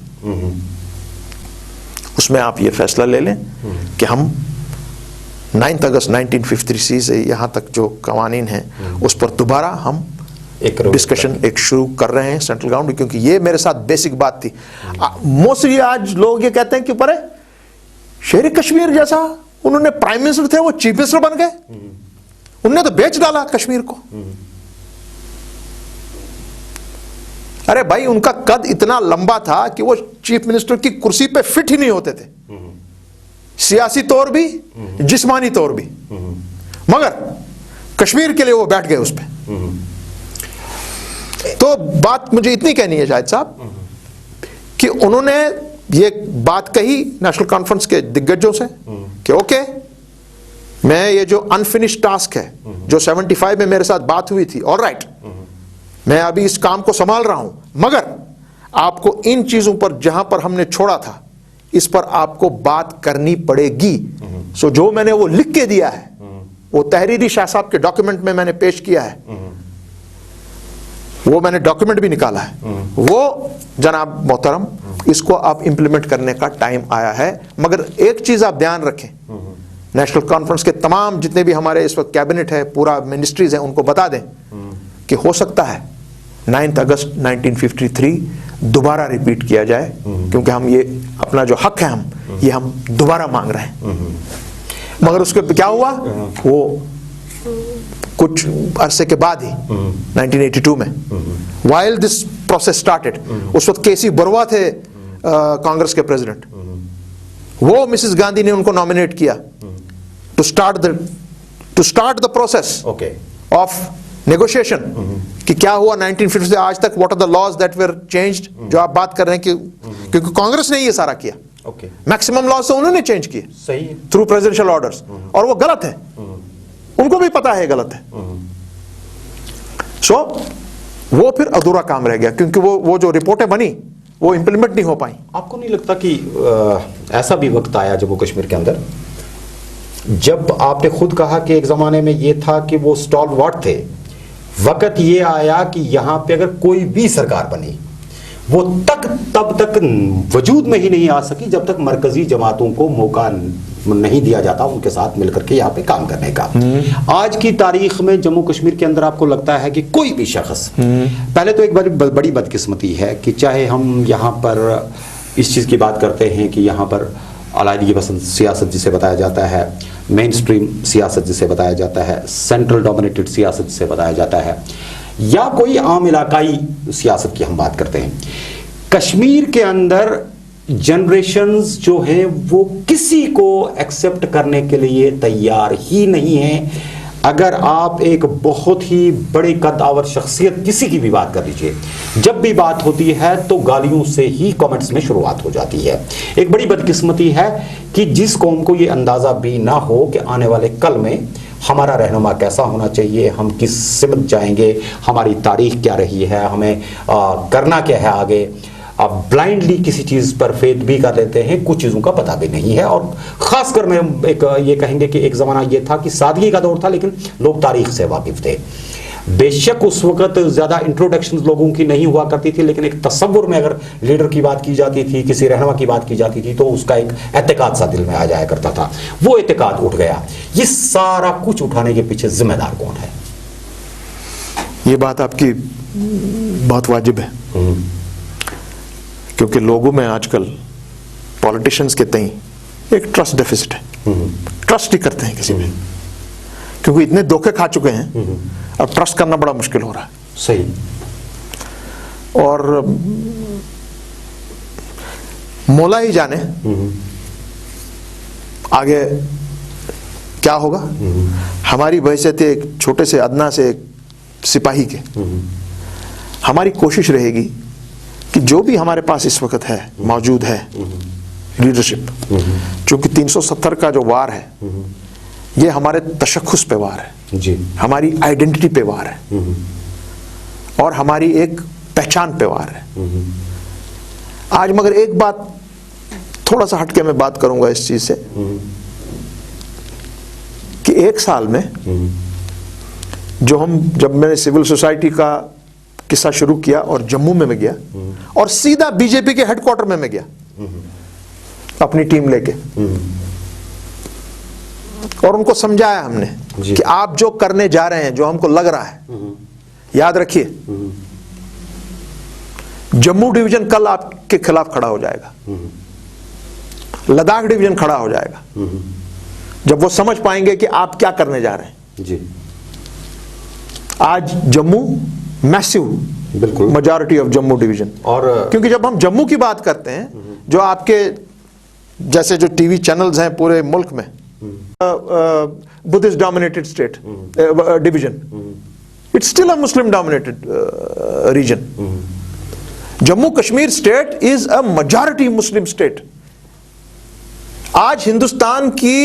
उसमें आप ये फैसला ले लें कि हम 9 अगस्त 1953 से यहाँ तक जो कवानीन हैं उस पर दोबारा हम एक डिस्कशन शुरू कर रहे हैं सेंट्रल गवर्नमेंट, क्योंकि ये मेरे साथ बेसिक बात थी। मोस्टली आज लोग ये कहते हैं कि परे शेर कश्मीर जैसा, उन्होंने प्राइम मिनिस्टर थे, वो चीफ मिनिस्टर बन गए, उन्होंने तो बेच डाला कश्मीर को। अरे भाई, उनका कद इतना लंबा था कि वो चीफ मिनिस्टर की कुर्सी पे फिट ही नहीं होते थे, सियासी तौर भी, जिस्मानी तौर भी। मगर कश्मीर के लिए वो बैठ गए उस पे। तो बात मुझे इतनी कहनी है शाहिद साहब कि उन्होंने ये बात कही नेशनल कॉन्फ्रेंस के दिग्गजों से कि ओके, मैं ये जो अनफिनिश्ड टास्क है, जो 75 में मेरे साथ बात हुई थी, ऑल राइट, मैं अभी इस काम को संभाल रहा हूं, मगर आपको इन चीजों पर जहां पर हमने छोड़ा था, इस पर आपको बात करनी पड़ेगी। सो जो मैंने वो लिख के दिया है, वो तहरीरी शाह साहब के डॉक्यूमेंट में मैंने पेश किया है, वो मैंने डॉक्यूमेंट भी निकाला है, वो जनाब मोहतरम, इसको आप इंप्लीमेंट करने का टाइम आया है। मगर एक चीज आप ध्यान रखें, नेशनल कॉन्फ्रेंस के तमाम जितने भी हमारे इस वक्त कैबिनेट है, पूरा मिनिस्ट्रीज है, उनको बता दें कि हो सकता है 9 अगस्त 1953 दोबारा रिपीट किया जाए, क्योंकि हम ये अपना जो हक है हम दोबारा मांग रहे हैं। मगर उसके क्या हुआ, वो कुछ अरसे के बाद ही 1982 में वाइल दिस प्रोसेस स्टार्टेड, उस वक्त केसी बरुआ थे कांग्रेस के प्रेसिडेंट, वो मिसेस गांधी ने उनको नॉमिनेट किया to start the process of negotiation. कि क्या हुआ 1950 से आज तक, what are the laws that were changed, जो आप बात कर रहे हैं कि क्योंकि कांग्रेस ने ये सारा किया, मैक्सिमम लॉज तो उन्होंने चेंज किए सही थ्रू प्रेसिडेंशियल ऑर्डर्स, और वो गलत है, उनको भी पता है गलत है। सो वो फिर अधूरा काम रह गया, क्योंकि वो जो रिपोर्टें बनी वो इंप्लीमेंट नहीं हो पाई। आपको नहीं लगता कि ऐसा भी वक्त आया जम्मू कश्मीर के अंदर, जब आपने खुद कहा कि एक जमाने में ये था कि वो स्टॉलवर्ट थे, वक्त ये आया कि यहां पे अगर कोई भी सरकार बनी, वो तब तक वजूद में ही नहीं आ सकी जब तक मरकजी जमातों को मौका नहीं दिया जाता उनके साथ मिलकर के यहाँ पे काम करने का। आज की तारीख में जम्मू कश्मीर के अंदर आपको लगता है कि कोई भी शख्स, पहले तो एक बड़ी बदकिस्मती है कि चाहे हम यहाँ पर इस चीज़ की बात करते हैं कि यहाँ पर अलायदगी पसंद सियासत जिसे बताया जाता है, मेन स्ट्रीम सियासत जिसे बताया जाता है, सेंट्रल डोमिनेटेड सियासत जिसे बताया जाता है, या कोई आम इलाकाई सियासत की हम बात करते हैं, कश्मीर के अंदर जनरेशंस जो हैं वो किसी को एक्सेप्ट करने के लिए तैयार ही नहीं है। अगर आप एक बहुत ही बड़े कद्दावर शख्सियत किसी की भी बात कर लीजिए, जब भी बात होती है तो गालियों से ही कमेंट्स में शुरुआत हो जाती है। एक बड़ी बदकिस्मती है कि जिस कौम को ये अंदाज़ा भी ना हो कि आने वाले कल में हमारा रहनुमा कैसा होना चाहिए, हम किस सिमत जाएंगे, हमारी तारीख क्या रही है, हमें करना क्या है आगे, आप ब्लाइंडली किसी चीज़ पर फेथ भी कर लेते हैं, कुछ चीज़ों का पता भी नहीं है। और ख़ासकर मैं एक ये कहेंगे कि एक ज़माना ये था कि सादगी का दौर था, लेकिन लोग तारीख से वाकिफ़ थे। बेशक उस वक़्त ज़्यादा इंट्रोडक्शन लोगों की नहीं हुआ करती थी, लेकिन एक तसव्वुर में अगर लीडर की बात की जाती थी, किसी रहनुमा की बात की जाती थी, तो उसका एक एतकाद सा दिल में आ जाया करता था। वो एतकाद उठ गया। ये सारा कुछ उठाने के पीछे जिम्मेदार कौन है? ये बात आपकी बहुत वाजिब है, क्योंकि लोगों में आजकल पॉलिटिशियंस के तई एक ट्रस्ट डेफिसिट है। ट्रस्ट ही करते हैं किसी में, क्योंकि इतने धोखे खा चुके हैं, अब ट्रस्ट करना बड़ा मुश्किल हो रहा है। सही। और मौला ही जाने आगे क्या होगा। हमारी बहैसियत एक छोटे से अदना से एक सिपाही के, हमारी कोशिश रहेगी कि जो भी हमारे पास इस वक्त है, मौजूद है लीडरशिप, चूंकि 370 का जो वार है, ये हमारे तशख्खुस पे वार है जी, हमारी आइडेंटिटी पे वार है, और हमारी एक पहचान पे वार है। आज मगर एक बात थोड़ा सा हटके मैं बात करूंगा इस चीज से, कि एक साल में जब मैंने सिविल सोसाइटी का किस्सा शुरू किया और जम्मू में मैं गया और सीधा बीजेपी के हेडक्वार्टर में मैं गया अपनी टीम लेके, और उनको समझाया हमने कि आप जो करने जा रहे हैं, जो हमको लग रहा है, याद रखिए जम्मू डिवीजन कल आपके खिलाफ खड़ा हो जाएगा, लद्दाख डिवीजन खड़ा हो जाएगा, जब वो समझ पाएंगे कि आप क्या करने जा रहे हैं जी। आज जम्मू मैसिव, बिल्कुल मेजॉरिटी ऑफ जम्मू डिवीजन, और क्योंकि जब हम जम्मू की बात करते हैं, जो आपके जैसे जो टीवी चैनल्स हैं पूरे मुल्क में, Buddhist dominated state division, it's still a Muslim dominated region. Jammu Kashmir state is a majority Muslim state. आज हिंदुस्तान की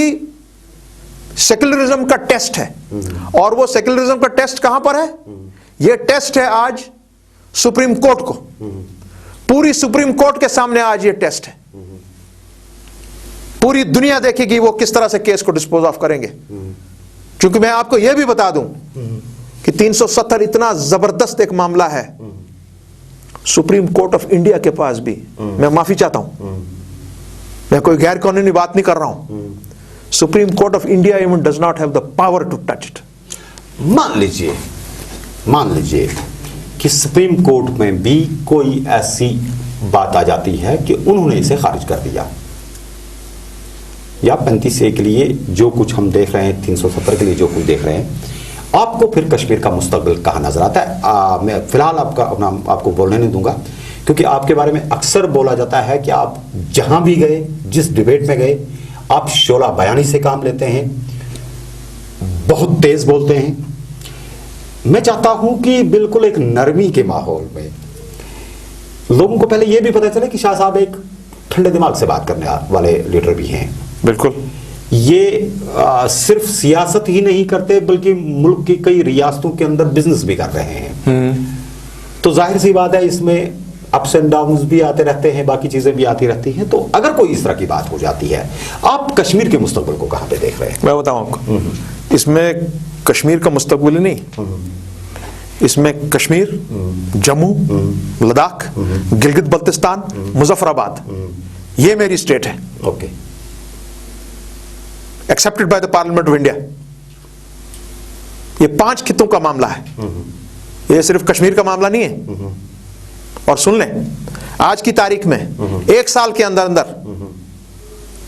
सेक्युलरिज्म का टेस्ट है। और वो सेक्युलरिज्म का टेस्ट कहां पर है? ये टेस्ट है आज सुप्रीम कोर्ट को। पूरी सुप्रीम कोर्ट के सामने आज ये टेस्ट है। पूरी दुनिया देखेगी वो किस तरह से केस को डिस्पोज ऑफ करेंगे। क्योंकि मैं आपको यह भी बता दूं कि 370 इतना जबरदस्त एक मामला है सुप्रीम कोर्ट ऑफ इंडिया के पास भी। मैं माफी चाहता हूं, मैं कोई गैर कानूनी बात नहीं कर रहा हूं। Supreme Court of India even does not have the power to touch it. मान लीजिए कि सुप्रीम कोर्ट में भी कोई ऐसी बात आ जाती है कि उन्होंने इसे खारिज कर दिया, या 35A के लिए जो कुछ हम देख रहे हैं, 370 के लिए जो कुछ देख रहे हैं, आपको फिर कश्मीर का मुस्तकबिल कहाँ नजर आता है? मैं फिलहाल आपको बोलने नहीं दूंगा, क्योंकि आपके बारे में अक्सर बोला जाता है कि आप जहां भी गए, जिस डिबेट में गए, आप शोला बयानी से काम लेते हैं, बहुत तेज बोलते हैं। मैं चाहता हूं कि बिल्कुल एक नरमी के माहौल में लोगों को पहले यह भी पता चले कि शाह साहब एक ठंडे दिमाग से बात करने वाले लीडर भी हैं। बिल्कुल, ये सिर्फ सियासत ही नहीं करते बल्कि मुल्क की कई रियासतों के अंदर बिजनेस भी कर रहे हैं। तो जाहिर सी बात है इसमें अप्स एंड डाउन्स भी आते रहते हैं, बाकी चीजें भी आती रहती हैं। तो अगर कोई इस तरह की बात हो जाती है, आप कश्मीर के मुस्तकबिल को कहां पे देख रहे हैं? मैं बताऊं आपको, इसमें कश्मीर का मुस्तकबिल नहीं, इसमें कश्मीर, जम्मू, लद्दाख, गिलगित बल्तिस्तान, मुजफ्फराबाद, ये मेरी स्टेट है। Okay, accepted by the parliament of India. ये 5 खित्तों का मामला है, ये सिर्फ कश्मीर का मामला नहीं है। और सुन लें, आज की तारीख में 1 साल के अंदर अंदर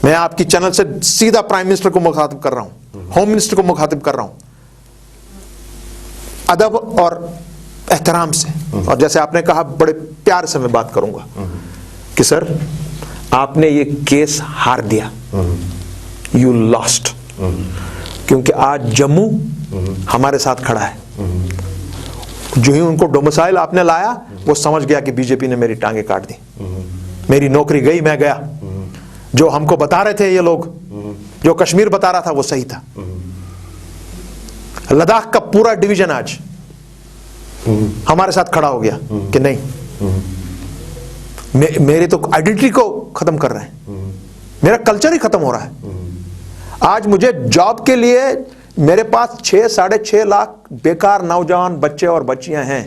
मैं आपकी चैनल से सीधा प्राइम मिनिस्टर को मुखातिब कर रहा हूं, होम मिनिस्टर को मुखातिब कर रहा हूं, अदब और एहतराम से। और जैसे आपने कहा, बड़े प्यार से मैं बात करूंगा कि सर, आपने ये केस हार दिया, यू लॉस्ट। क्योंकि आज जम्मू हमारे साथ खड़ा है। जो ही उनको डोमिसाइल आपने लाया, वो समझ गया कि बीजेपी ने मेरी टांगे काट दी, मेरी नौकरी गई, मैं गया। जो हमको बता रहे थे ये लोग, जो कश्मीर बता रहा था, वो सही था। लद्दाख का पूरा डिवीजन आज हमारे साथ खड़ा हो गया कि नहीं, मेरे तो आइडेंटिटी को खत्म कर रहे हैं, मेरा कल्चर ही खत्म हो रहा है। आज मुझे जॉब के लिए मेरे पास 6-6.5 लाख बेकार नौजवान बच्चे और बच्चियां हैं।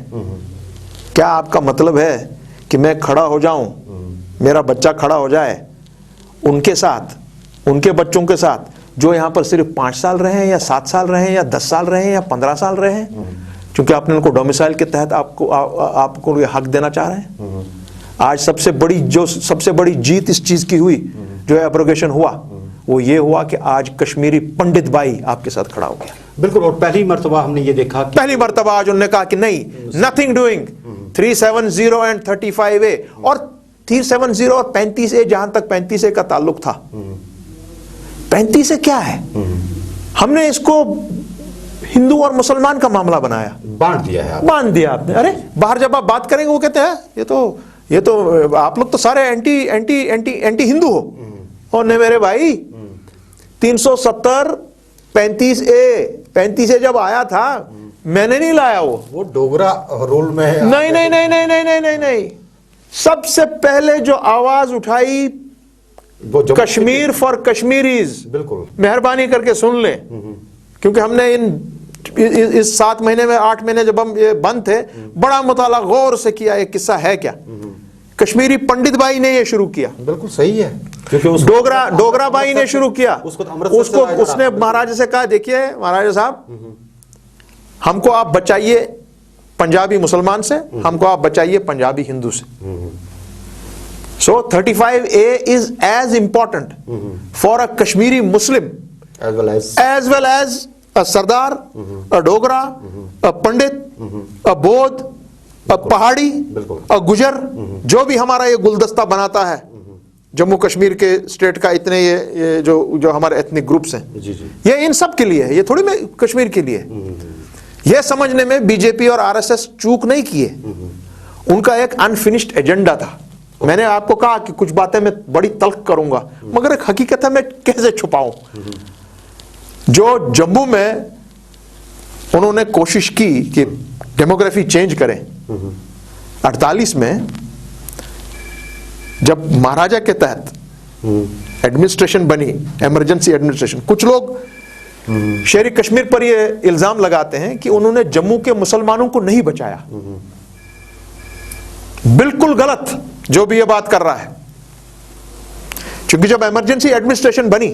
क्या आपका मतलब है कि मैं खड़ा हो जाऊं, मेरा बच्चा खड़ा हो जाए उनके साथ, उनके बच्चों के साथ, जो यहां पर सिर्फ 5 साल रहे हैं या 7 साल रहे हैं या 10 साल रहे हैं या 15 साल रहे हैं, क्योंकि आपने उनको डोमिसाइल के तहत आपको ये हक देना चाह रहे हैं। आज सबसे बड़ी जीत इस चीज की हुई, जो एब्रोगेशन हुआ, वो ये हुआ कि आज कश्मीरी पंडित भाई आपके साथ खड़ा हो गया। बिल्कुल, और पहली मर्तबा हमने ये देखा कि पहली मर्तबा आज उन्होंने कहा कि नहीं, नथिंग डूइंग 370 एंड 35A। और 370 और 35A, जहां तक 35A का ताल्लुक था, 35A क्या है? हमने इसको हिंदू और मुसलमान का मामला बनाया, बांट दिया है, बांध दिया आपने। अरे बाहर जब आप बात करेंगे वो कहते हैं ये तो आप लोग तो सारे एंटी हिंदू हो। और ने मेरे भाई 370 35A जब आया था, मैंने नहीं लाया, वो डोगरा रूल में है। नहीं। सबसे पहले जो आवाज उठाई वो कश्मीर फॉर कश्मीरीज। बिल्कुल, मेहरबानी करके सुन ले, क्योंकि हमने इस 7 महीने में 8 महीने जब हम ये बंद थे, बड़ा मुताला गौर से किया। एक किस्सा है क्या, कश्मीरी पंडित भाई ने ये शुरू किया। बिल्कुल सही है, क्योंकि डोगरा भाई ने शुरू किया। उसने महाराजा से कहा, देखिए महाराजा साहब, हमको आप बचाइए पंजाबी मुसलमान से, हमको आप बचाइए पंजाबी हिंदू से। So 35A is as important for a Kashmiri Muslim as well as a Sardar, a Dogra, a Pandit, a Baudh, a पहाड़ी, a गुजर, जो भी हमारा ये गुलदस्ता बनाता है जम्मू कश्मीर के स्टेट का, इतने ये जो हमारे एथनिक ग्रुप्स हैं, ये इन सब के लिए है, ये थोड़ी में कश्मीर के लिए। ये समझने में बीजेपी और आरएसएस चूक नहीं किए, उनका एक अनफिनिश्ड एजेंडा था। मैंने आपको कहा कि कुछ बातें मैं बड़ी तल्ख करूंगा, मगर एक हकीकत है मैं कैसे छुपाऊं। जो जम्मू में उन्होंने कोशिश की कि डेमोग्राफी चेंज करें, 48 में जब महाराजा के तहत एडमिनिस्ट्रेशन बनी, इमरजेंसी एडमिनिस्ट्रेशन, कुछ लोग शेर कश्मीर पर यह इल्जाम लगाते हैं कि उन्होंने जम्मू के मुसलमानों को नहीं बचाया। बिल्कुल गलत जो भी ये बात कर रहा है, क्योंकि जब इमरजेंसी एडमिनिस्ट्रेशन बनी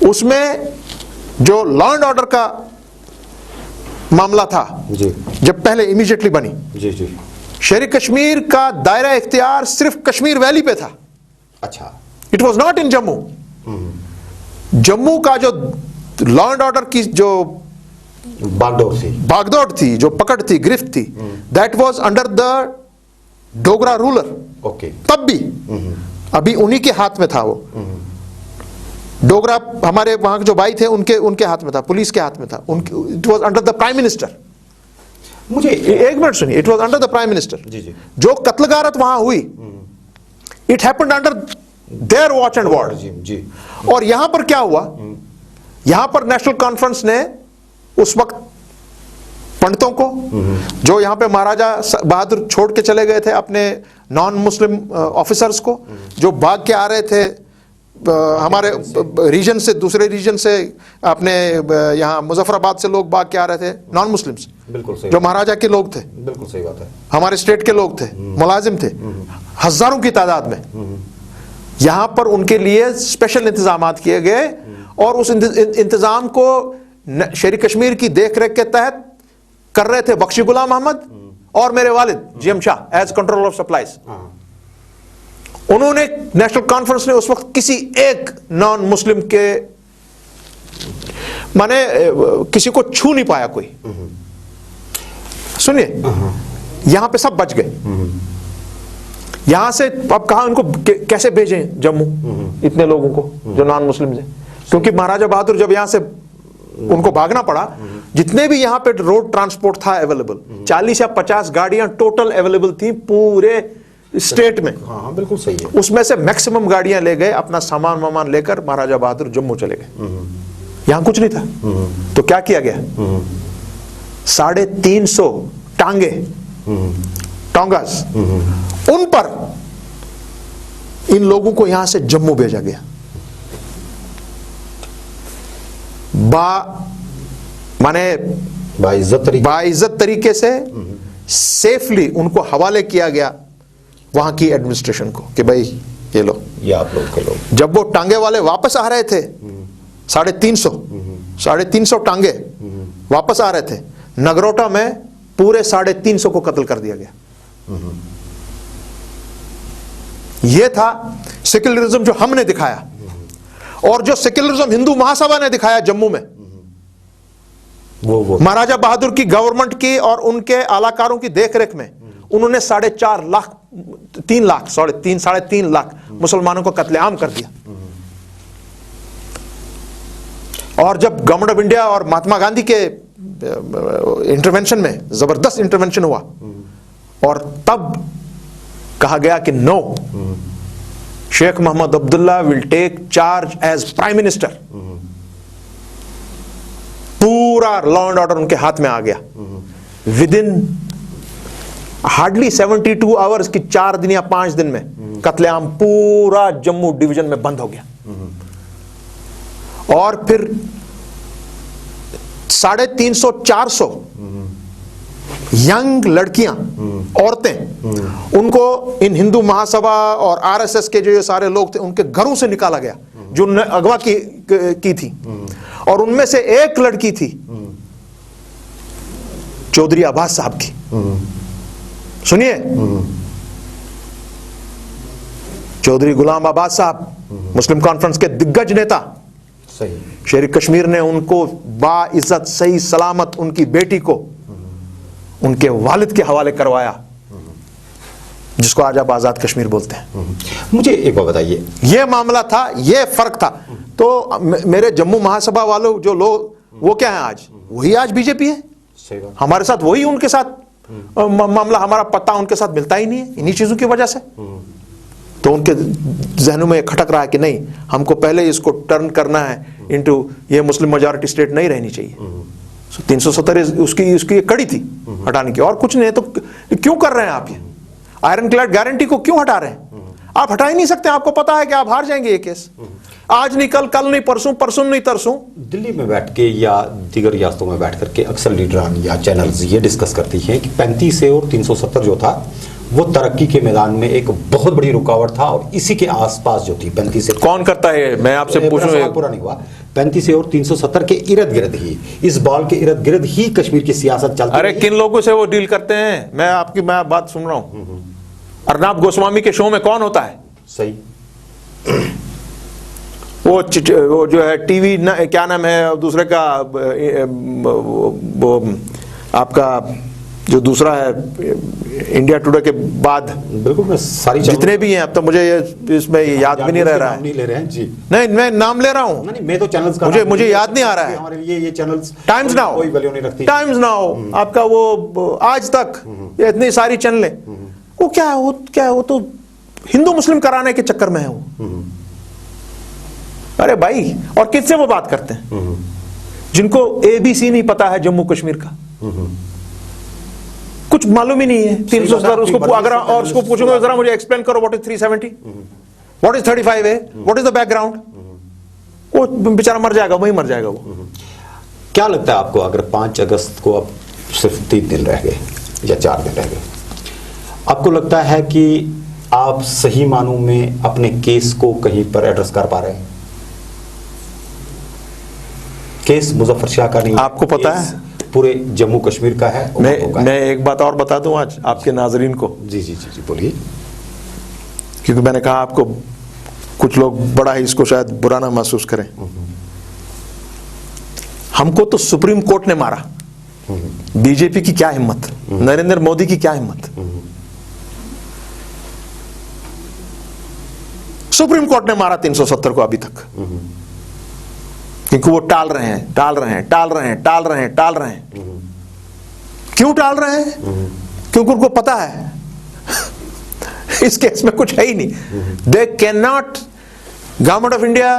उसमें जो लॉ एंड ऑर्डर का मामला था जी, जब पहले इमीडिएटली बनी, जी जी, शेर कश्मीर का दायरा इख्तियार सिर्फ कश्मीर वैली पे था। अच्छा, it was not in Jammu. Jammu का जो लॉ एंड ऑर्डर की जो बागडोर थी, जो पकड़ थी, गिरफ्त थी, that was under the Dogra ruler. Okay, तब भी अभी उन्हीं के हाथ में था वो डोगरा, हमारे वहां के जो भाई थे उनके हाथ में था, पुलिस के हाथ में था। It was under the prime minister. मुझे एक मिनट सुनिए, it was under the prime minister. जी जी, जो कत्लगारत वहां हुई, it happened under their watch and ward. जी, और यहां पर क्या हुआ, यहां पर नेशनल कॉन्फ्रेंस ने उस वक्त पंडितों को, जो यहां पे महाराजा बहादुर छोड़ के चले गए थे अपने नॉन मुस्लिम ऑफिसर्स को, जो भाग के आ रहे थे हमारे रीजन से, दूसरे रीजन से, अपने यहाँ मुजफ्फराबाद से लोग भाग के आ रहे थे, नॉन मुस्लिम्स, बिल्कुल सही, जो महाराजा के लोग थे, बिल्कुल सही बात है, हमारे स्टेट के लोग थे, मुलाजिम थे, हजारों की तादाद में। यहां पर उनके लिए स्पेशल इंतजाम किए गए और उस इंतजाम को शेर कश्मीर की देखरेख के तहत कर रहे थे बख्शी गुलाम अहमद और मेरे वालिद GM Shah as controller of supplies. उन्होंने, नेशनल कॉन्फ्रेंस ने उस वक्त किसी एक नॉन मुस्लिम के माने किसी को छू नहीं पाया कोई। सुनिए, यहां पे सब बच गए। यहां से अब कहां उनको कैसे भेजें जम्मू, इतने लोगों को जो नॉन मुस्लिम थे, क्योंकि महाराजा बहादुर जब यहां से उनको भागना पड़ा, जितने भी यहां पे रोड ट्रांसपोर्ट था अवेलेबल, 40 या 50 गाड़ियां टोटल अवेलेबल थी पूरे स्टेट में। हाँ, बिल्कुल सही है। उसमें से मैक्सिमम गाड़ियां ले गए, अपना सामान वामान लेकर महाराजा बहादुर जम्मू चले गए। यहां कुछ नहीं था, तो क्या किया गया, 350 टांगे, टोंगास, उन पर इन लोगों को यहां से जम्मू भेजा गया। माने बाइज्जत तरीके से सेफली उनको हवाले किया गया वहां की एडमिनिस्ट्रेशन को कि भाई ये लो, ये आप लोग के लोग। जब वो टांगे वाले वापस आ रहे थे, 350 टांगे वापस आ रहे थे, नगरोटा में पूरे 350 को कत्ल कर दिया गया। यह था सेक्युलरिज्म जो हमने दिखाया, और जो सेक्युलरिज्म हिंदू महासभा ने दिखाया जम्मू में, वो महाराजा बहादुर की गवर्नमेंट की और उनके आलाकारों की देखरेख में उन्होंने 4.5 लाख, 3 लाख, 3.5 लाख मुसलमानों को कत्लेआम कर दिया। और जब गवर्नमेंट ऑफ इंडिया और महात्मा गांधी के इंटरवेंशन में जबरदस्त इंटरवेंशन हुआ, और तब कहा गया कि no, Sheikh Mohammad Abdullah will take charge as prime minister. पूरा लॉ एंड ऑर्डर उनके हाथ में आ गया। विद इन हार्डली 72 आवर्स की 4 दिन या 5 दिन में कत्लेआम पूरा जम्मू डिवीजन में बंद हो गया। और फिर 350-400 यंग लड़कियां, औरतें, उनको इन हिंदू महासभा और आरएसएस के जो ये सारे लोग थे उनके घरों से निकाला गया, जो उन्होंने अगवा की थी। और उनमें से एक लड़की थी चौधरी अब्बास साहब की। सुनिए, चौधरी गुलाम अब्बास साहब, मुस्लिम कॉन्फ्रेंस के दिग्गज नेता, सही, शेर कश्मीर ने उनको बाइज्जत सही सलामत उनकी बेटी को उनके वालिद के हवाले करवाया, जिसको आज आप आजाद कश्मीर बोलते हैं। मुझे एक बात बताइए, यह मामला था, यह फर्क था। तो मेरे जम्मू महासभा वालों जो लोग, वो क्या है आज, वही आज बीजेपी है। सही बात, हमारे साथ वही, उनके साथ मामला, हमारा पत्ता उनके साथ मिलता ही नहीं है, इन्हीं चीजों की वजह से। तो उनके जहनों में खटक रहा है कि नहीं, हमको पहले इसको टर्न करना है इनटू ये मुस्लिम मेजॉरिटी स्टेट नहीं रहनी चाहिए। 370 उसकी उसकी कड़ी थी हटाने की, और कुछ नहीं है। तो क्यों कर रहे हैं आप ये आयरन क्लैड गारंटी को क्यों हटा रहे हैं? आप हटा ही नहीं सकते, आपको पता है कि आप हार जाएंगे ये केस। आज नहीं कल, कल नहीं परसों, परसों नहीं तरसों। दिल्ली में बैठ के या दीगर रियासतों में बैठ करके अक्सर लीडरान या चैनल्स ये डिस्कस करती हैं कि 35 से और 370 जो था वो तरक्की के मैदान में एक बहुत बड़ी रुकावट था, और इसी के आसपास जो थी 35 से। कौन करता है? मैं आपसे पूछूं, पूरा नहीं हुआ। 35 से और 370 के इर्द गिर्द ही, इस बॉल के इर्द गिर्द ही कश्मीर की सियासत चलती। अरे किन लोगों से वो डील करते हैं? मैं बात सुन रहा हूं। अर्नब गोस्वामी के शो में कौन होता है? सही। वो जो है टीवी क्या नाम है दूसरे का, वो आपका जो दूसरा है इंडिया टुडे के बाद, बिल्कुल मैं सारी जितने भी हैं, अब तो मुझे ये इसमें याद भी नहीं रह रहा है। नहीं ले रहे हैं जी। नहीं, मैं नाम ले रहा हूं। नहीं, मैं तो चैनल्स का मुझे याद नहीं आ रहा है। हमारे लिए ये चैनल्स टाइम्स नाउ, कोई वैल्यू नहीं रखती। टाइम्स नाउ आपका, वो आज तक, ये इतनी सारी चैनलें, वो क्या है? वो तो हिंदू मुस्लिम कराने के चक्कर में है वो। अरे भाई, और किससे वो बात करते हैं जिनको ABC नहीं पता है जम्मू कश्मीर का, कुछ मालूम ही नहीं है। 370 उसको अगर और उसको पूछूंगा जरा मुझे एक्सप्लेन करो what is 370, what is 35A, what is the background, वो बेचारा मर जाएगा, वही मर जाएगा वो। क्या लगता है आपको, अगर 5 अगस्त को अब सिर्फ 3 दिन रह गए या 4 दिन रह गए, आपको लगता है कि आप सही मानों में अपने केस को कहीं पर एड्रेस कर पा रहे हैं? केस मुजफ्फर शाह का नहीं, आपको पता है पूरे जम्मू कश्मीर का है। मैं एक बात और बता दूं आज आपके नाजरीन को। जी जी जी जी बोलिए। क्योंकि मैंने कहा आपको कुछ लोग बड़ा ही इसको शायद बुरा ना महसूस करें। हमको तो सुप्रीम कोर्ट ने मारा, बीजेपी की क्या हिम्मत, नरेंद्र मोदी की क्या हिम्मत। सुप्रीम कोर्ट ने मारा 370 को अभी तक, क्योंकि वो टाल रहे हैं। क्यों टाल रहे हैं? क्योंकि उनको पता है इस केस में कुछ है ही नहीं। They can not, government of India,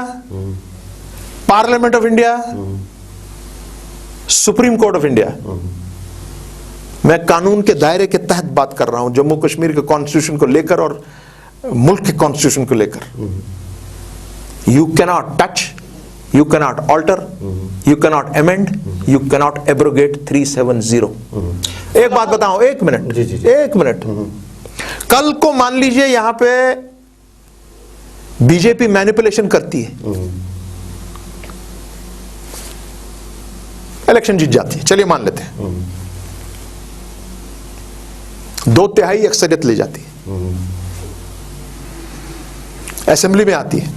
parliament of India, supreme Court of India, मैं कानून के दायरे के तहत बात कर रहा हूं, जम्मू कश्मीर के कॉन्स्टिट्यूशन को लेकर और मुल्क के कॉन्स्टिट्यूशन को लेकर। You cannot touch, you cannot alter, you cannot amend, you cannot abrogate 370। एक बात बताऊं, एक मिनट, एक मिनट। कल को मान लीजिए यहां पे बीजेपी मैनिपुलेशन करती है, इलेक्शन जीत जाती है, चलिए मान लेते हैं, 2/3 अक्सरियत ले जाती है, असेंबली में आती है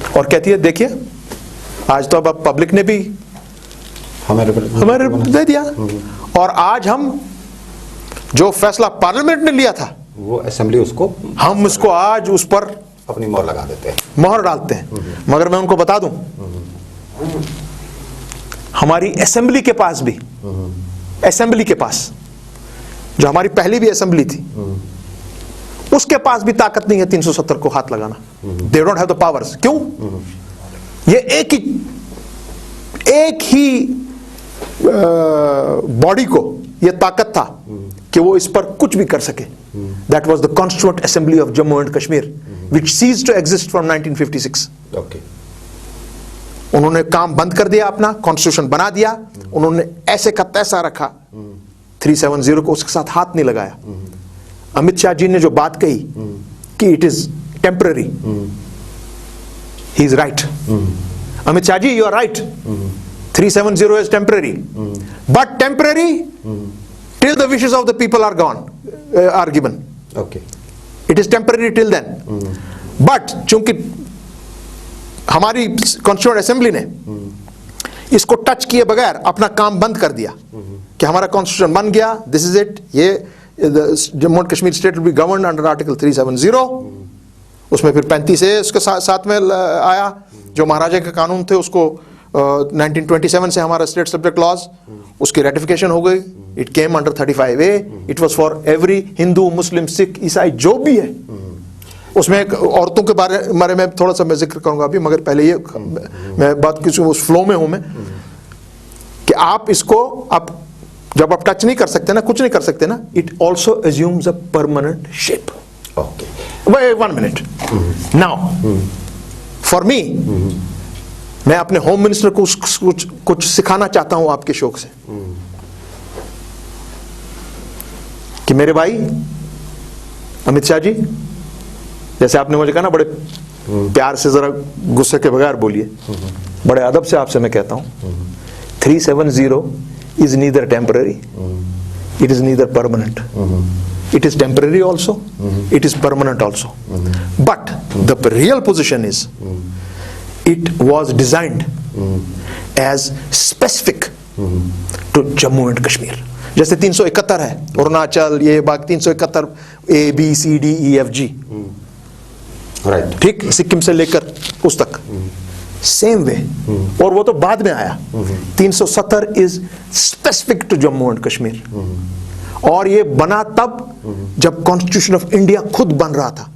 और कहती है देखिए आज तो अब पब्लिक ने भी हमारे दे दिया, और आज हम जो फैसला पार्लियामेंट ने लिया था वो असेंबली उसको, हम इसको आज उस पर अपनी मोहर लगा देते हैं, मोहर डालते हैं। मगर मैं उनको बता दूं, हमारी असेंबली के पास भी, असेंबली के पास जो हमारी पहली भी असेंबली थी, उसके पास भी ताकत नहीं है 370 को हाथ लगाना। They don't have the powers. क्यों? ये एक ही बॉडी को ये ताकत था कि वो इस पर कुछ भी कर सके। That was the constituent assembly of Jammu and Kashmir which ceased to exist from 1956। Okay. उन्होंने काम बंद कर दिया, अपना कॉन्स्टिट्यूशन बना दिया, उन्होंने ऐसे का तैसा रखा, 370 को उसके साथ हाथ नहीं लगाया। अमित शाह जी ने जो बात कही कि it is temporary, he is right. Amit Shah ji, you are right, 370 is temporary, but temporary till the wishes of the people are gone, are given. Okay, it is temporary till then. But चूंकि हमारी कॉन्स्टिट्यूएंट असेंबली ने इसको touch किए बगैर अपना काम बंद कर दिया कि हमारा कॉन्स्टिट्यूशन बन गया, दिस इज इट, ये Jammu and Kashmir state will be governed under article 370। उसमें फिर 35A उसके साथ में आया, जो महाराजा के कानून थे उसको 1927 से हमारा स्टेट सब्जेक्ट लॉज, उसकी रेटिफिकेशन हो गई। It came under 35A। It was for every Hindu, Muslim, Sikh, ईसाई जो भी है, उसमें एक औरतों के बारे में थोड़ा सा मैं जिक्र करूंगा अभी, मगर पहले ये मैं बात किसी उस फ्लो में हूं मैं कि आप इसको आप जब आप टच नहीं कर सकते ना, कुछ नहीं कर सकते ना, it also assumes a permanent shape. Okay, 1 minute now for me, मैं अपने होम मिनिस्टर को कुछ सिखाना चाहता हूं आपके शौक से कि मेरे भाई अमित शाह जी, जैसे आपने मुझे कहा ना, बड़े प्यार से, जरा गुस्से के बगैर बोलिए, बड़े अदब से आपसे मैं कहता हूं 370 is neither temporary, it is neither permanent. It is temporary also, it is permanent also. But the real position is, it was designed as specific to Jammu and Kashmir. जैसे 371 है, अरुणाचल, ये बाकी 371 A B C D E F G, right, ठीक, सिक्किम से लेकर उस तक same way, और वो तो बाद में आया. 370 is specific to Jammu and Kashmir, और ये बना तब जब कॉन्स्टिट्यूशन ऑफ इंडिया खुद बन रहा था.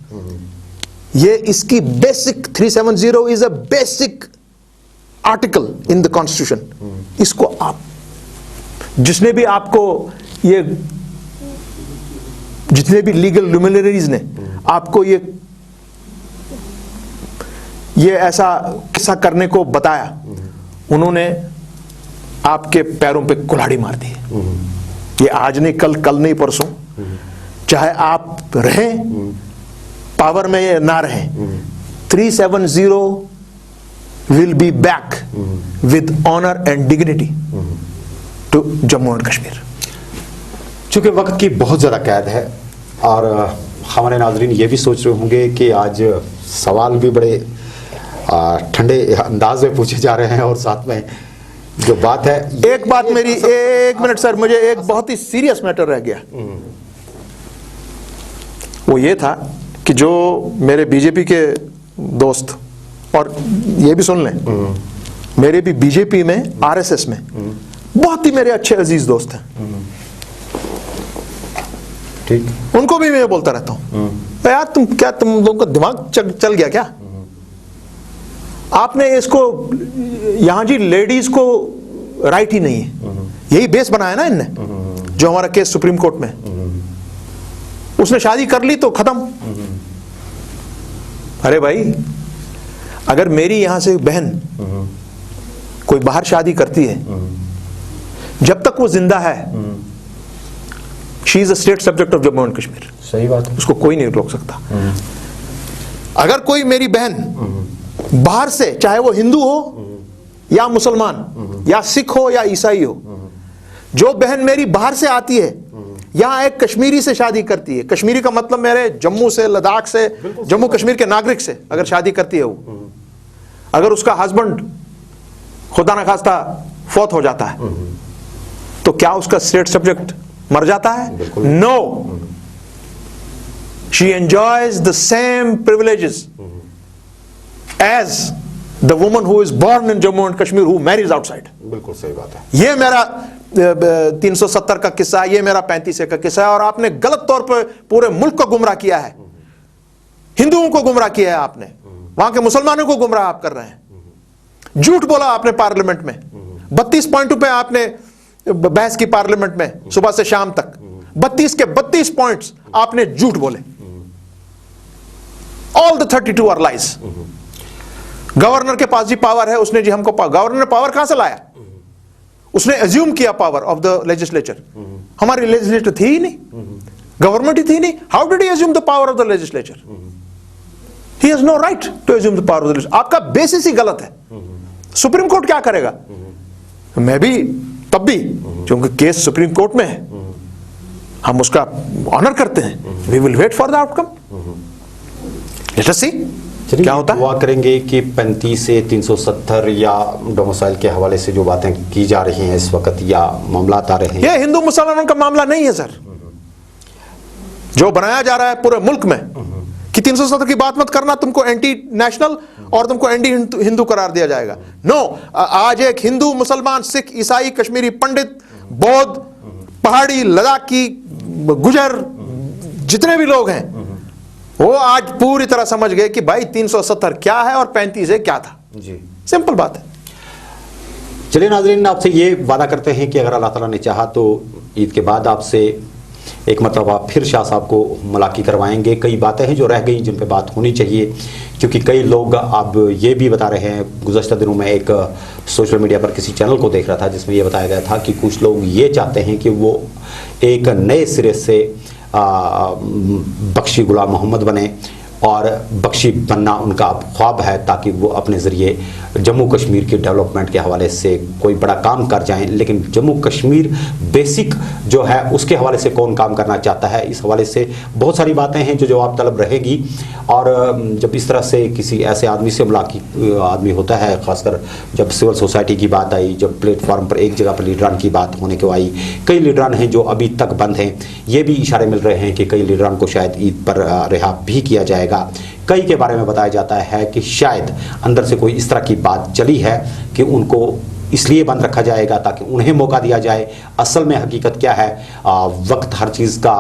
ये इसकी basic 370 is a basic article in the constitution. इसको आप जिसने भी आपको जितने भी लीगल लुमिनरीज ने आपको ये ऐसा किस्सा करने को बताया, उन्होंने आपके पैरों पे कुल्हाड़ी मार दी. ये आज नहीं, कल नहीं, परसों, चाहे आप रहें पावर में या ना रहें, 370 will be back with honour and dignity to Jammu and Kashmir. चूंकि वक्त की बहुत ज़्यादा कैद है और हमारे नाजरीन ये भी सोच रहे होंगे कि आज सवाल भी बड़े ठंडे अंदाज में पूछे जा रहे हैं, और साथ में जो बात है, एक बात मेरी, 1 मिनट सर, मुझे एक बहुत ही सीरियस मैटर रह गया. वो ये था कि जो मेरे बीजेपी के दोस्त, और ये भी सुन लें, मेरे भी बीजेपी में, आरएसएस में बहुत ही मेरे अच्छे अजीज दोस्त हैं, ठीक, उनको भी मैं बोलता रहता हूं, यार तुम लोगों का दिमाग चल गया क्या? आपने इसको यहां जी लेडीज को राइट ही नहीं है, यही बेस बनाया ना इनने, जो हमारा केस सुप्रीम कोर्ट में, उसने शादी कर ली तो खत्म. अरे भाई, अगर मेरी यहां से बहन कोई बाहर शादी करती है, जब तक वो जिंदा है, she is a state subject of Jammu and Kashmir. सही बात है, उसको कोई नहीं रोक सकता. अगर कोई मेरी बहन बाहर से, चाहे वो हिंदू हो या मुसलमान या सिख हो या ईसाई हो, जो बहन मेरी बाहर से आती है, यहां एक कश्मीरी से शादी करती है, कश्मीरी का मतलब मेरे जम्मू से, लद्दाख से, जम्मू कश्मीर के नागरिक से अगर शादी करती है वो, अगर उसका हस्बैंड खुदा न खास्ता फौत हो जाता है, तो क्या उसका स्टेट सब्जेक्ट मर जाता है? No, she enjoys the same privileges as the woman who is born in Jammu and Kashmir who marries outside. बिल्कुल सही बात है. ये मेरा 370 का किस्सा है, ये मेरा 35 का किस्सा है, और आपने गलत तौर पर पूरे मुल्क को गुमराह किया है, हिंदुओं को गुमराह किया है आपने, वहां के मुसलमानों को गुमराह आप कर रहे हैं. झूठ बोला आपने पार्लियामेंट में, 32 पॉइंटों पे आपने बहस की पार्लियामेंट में, सुबह से शाम तक 32 के 32 पॉइंट्स आपने झूठ बोले. All the 32 are lies. Governor के पास जी पावर है, उसने जी हमको गवर्नर ने पावर कहां से लाया? उसने एज्यूम किया पावर ऑफ द लेजिस्लेचर. हमारी लेजिस्लेचर थी ही नहीं, गवर्नमेंट ही थी नहीं. How did he assume the power of the legislature? He has no right to assume the power of the legislature. आपका बेसिस ही गलत है. सुप्रीम कोर्ट क्या करेगा? मैं भी तब भी, क्योंकि केस सुप्रीम कोर्ट में है, हम उसका ऑनर करते हैं. We will wait for the outcome. Let us see क्या होता है. दुआ करेंगे कि 35 से 370 या डोमिसाइल के हवाले से जो बातें की जा रही हैं इस वक्त, या मामला आ रहे हैं, ये हिंदू मुसलमानों का मामला नहीं है सर. जो बनाया जा रहा है पूरे मुल्क में कि 370 की बात मत करना, तुमको एंटी नेशनल और तुमको एंटी हिंदू करार दिया जाएगा. नो, आज एक हिंदू, मुसलमान, सिख, ईसाई, कश्मीरी पंडित, बौद्ध, पहाड़ी, लद्दाखी, गुजर, जितने भी लोग हैं, वो आज पूरी तरह समझ गए कि भाई 370 क्या है और 35 है क्या था। जी, सिंपल बात है। चलिए नाज़रीन, आपसे ये वादा करते हैं कि अगर अल्लाह ताला ने चाहा तो ईद के बाद आपसे एक मरतबा फिर शाह साहब को मुलाकी करवाएंगे। कई बातें हैं जो रह गई जिन पे बात होनी चाहिए, क्योंकि कई लोग अब ये भी बता रहे हैं। गुज़श्ता दिनों में एक सोशल मीडिया पर किसी चैनल को देख रहा था जिसमें ये बताया गया था कि कुछ लोग ये चाहते हैं कि वो एक नए सिरे से बख्शी गुलाम मोहम्मद बने और बख्शी बनना उनका अब ख्वाब है, ताकि वो अपने ज़रिए जम्मू कश्मीर के डेवलपमेंट के हवाले से कोई बड़ा काम कर जाएं। लेकिन जम्मू कश्मीर बेसिक जो है उसके हवाले से कौन काम करना चाहता है, इस हवाले से बहुत सारी बातें हैं जो जवाब तलब रहेगी। और जब इस तरह से किसी ऐसे आदमी से मुलाकात आदमी होता है, ख़ासकर जब सिविल सोसाइटी की बात आई, जब प्लेटफॉर्म पर एक जगह पर लीडरान की बात होने को आई, कई लीडरान हैं जो अभी तक बंद हैं। ये भी इशारे मिल रहे हैं कि कई लीडरान को शायद ईद पर रिहा भी किया जाएगा। कई के बारे में बताया जाता है कि शायद अंदर से कोई इस तरह की बात चली है कि उनको इसलिए बंद रखा जाएगा ताकि उन्हें मौका दिया जाए। असल में हकीकत क्या है, वक्त हर चीज़ का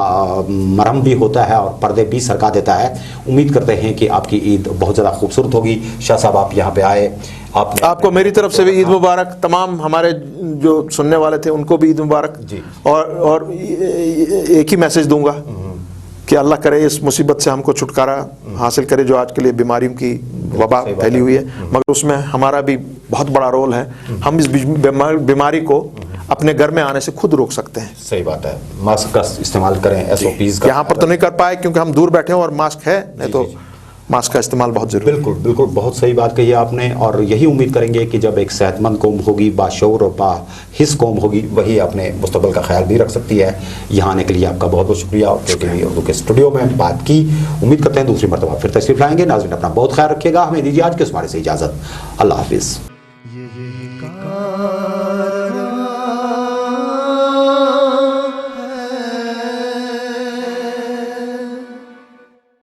मरहम भी होता है और पर्दे भी सरका देता है। उम्मीद करते हैं कि आपकी ईद बहुत ज़्यादा खूबसूरत होगी। शाह साहब, आप यहाँ पे आए, आपको मेरी तरफ से भी ईद मुबारक। तमाम हमारे जो सुनने वाले थे उनको भी ईद मुबारक जी। और एक ही मैसेज दूंगा कि अल्लाह करे इस मुसीबत से हमको छुटकारा हासिल करे जो आज के लिए बीमारियों की वबा फैली हुई है, मगर उसमें हमारा भी बहुत बड़ा रोल है। हम इस बीमारी को अपने घर में आने से खुद रोक सकते हैं। सही बात है। मास्क का इस्तेमाल करें, SOPs का। यहाँ पर तो नहीं कर पाए क्योंकि हम दूर बैठे हैं और मास्क है, नहीं तो मास्क का इस्तेमाल बहुत जरूरी है। बिल्कुल बिल्कुल, बहुत सही बात कही आपने। और यही उम्मीद करेंगे कि जब एक सेहतमंद कौम होगी, बाशऊर और बाहिस कौम होगी, वही अपने मुस्तकबिल का ख्याल भी रख सकती है। यहाँ आने के लिए आपका बहुत बहुत शुक्रिया। और KTV उर्दू के स्टूडियो में बात की, उम्मीद करते हैं दूसरी मरतबा फिर तशरीफ लाएंगे। नाज़रीन, अपना बहुत ख्याल रखिएगा। हमें दीजिए आज के इस हमारे से इजाज़त। अल्लाह हाफिज़।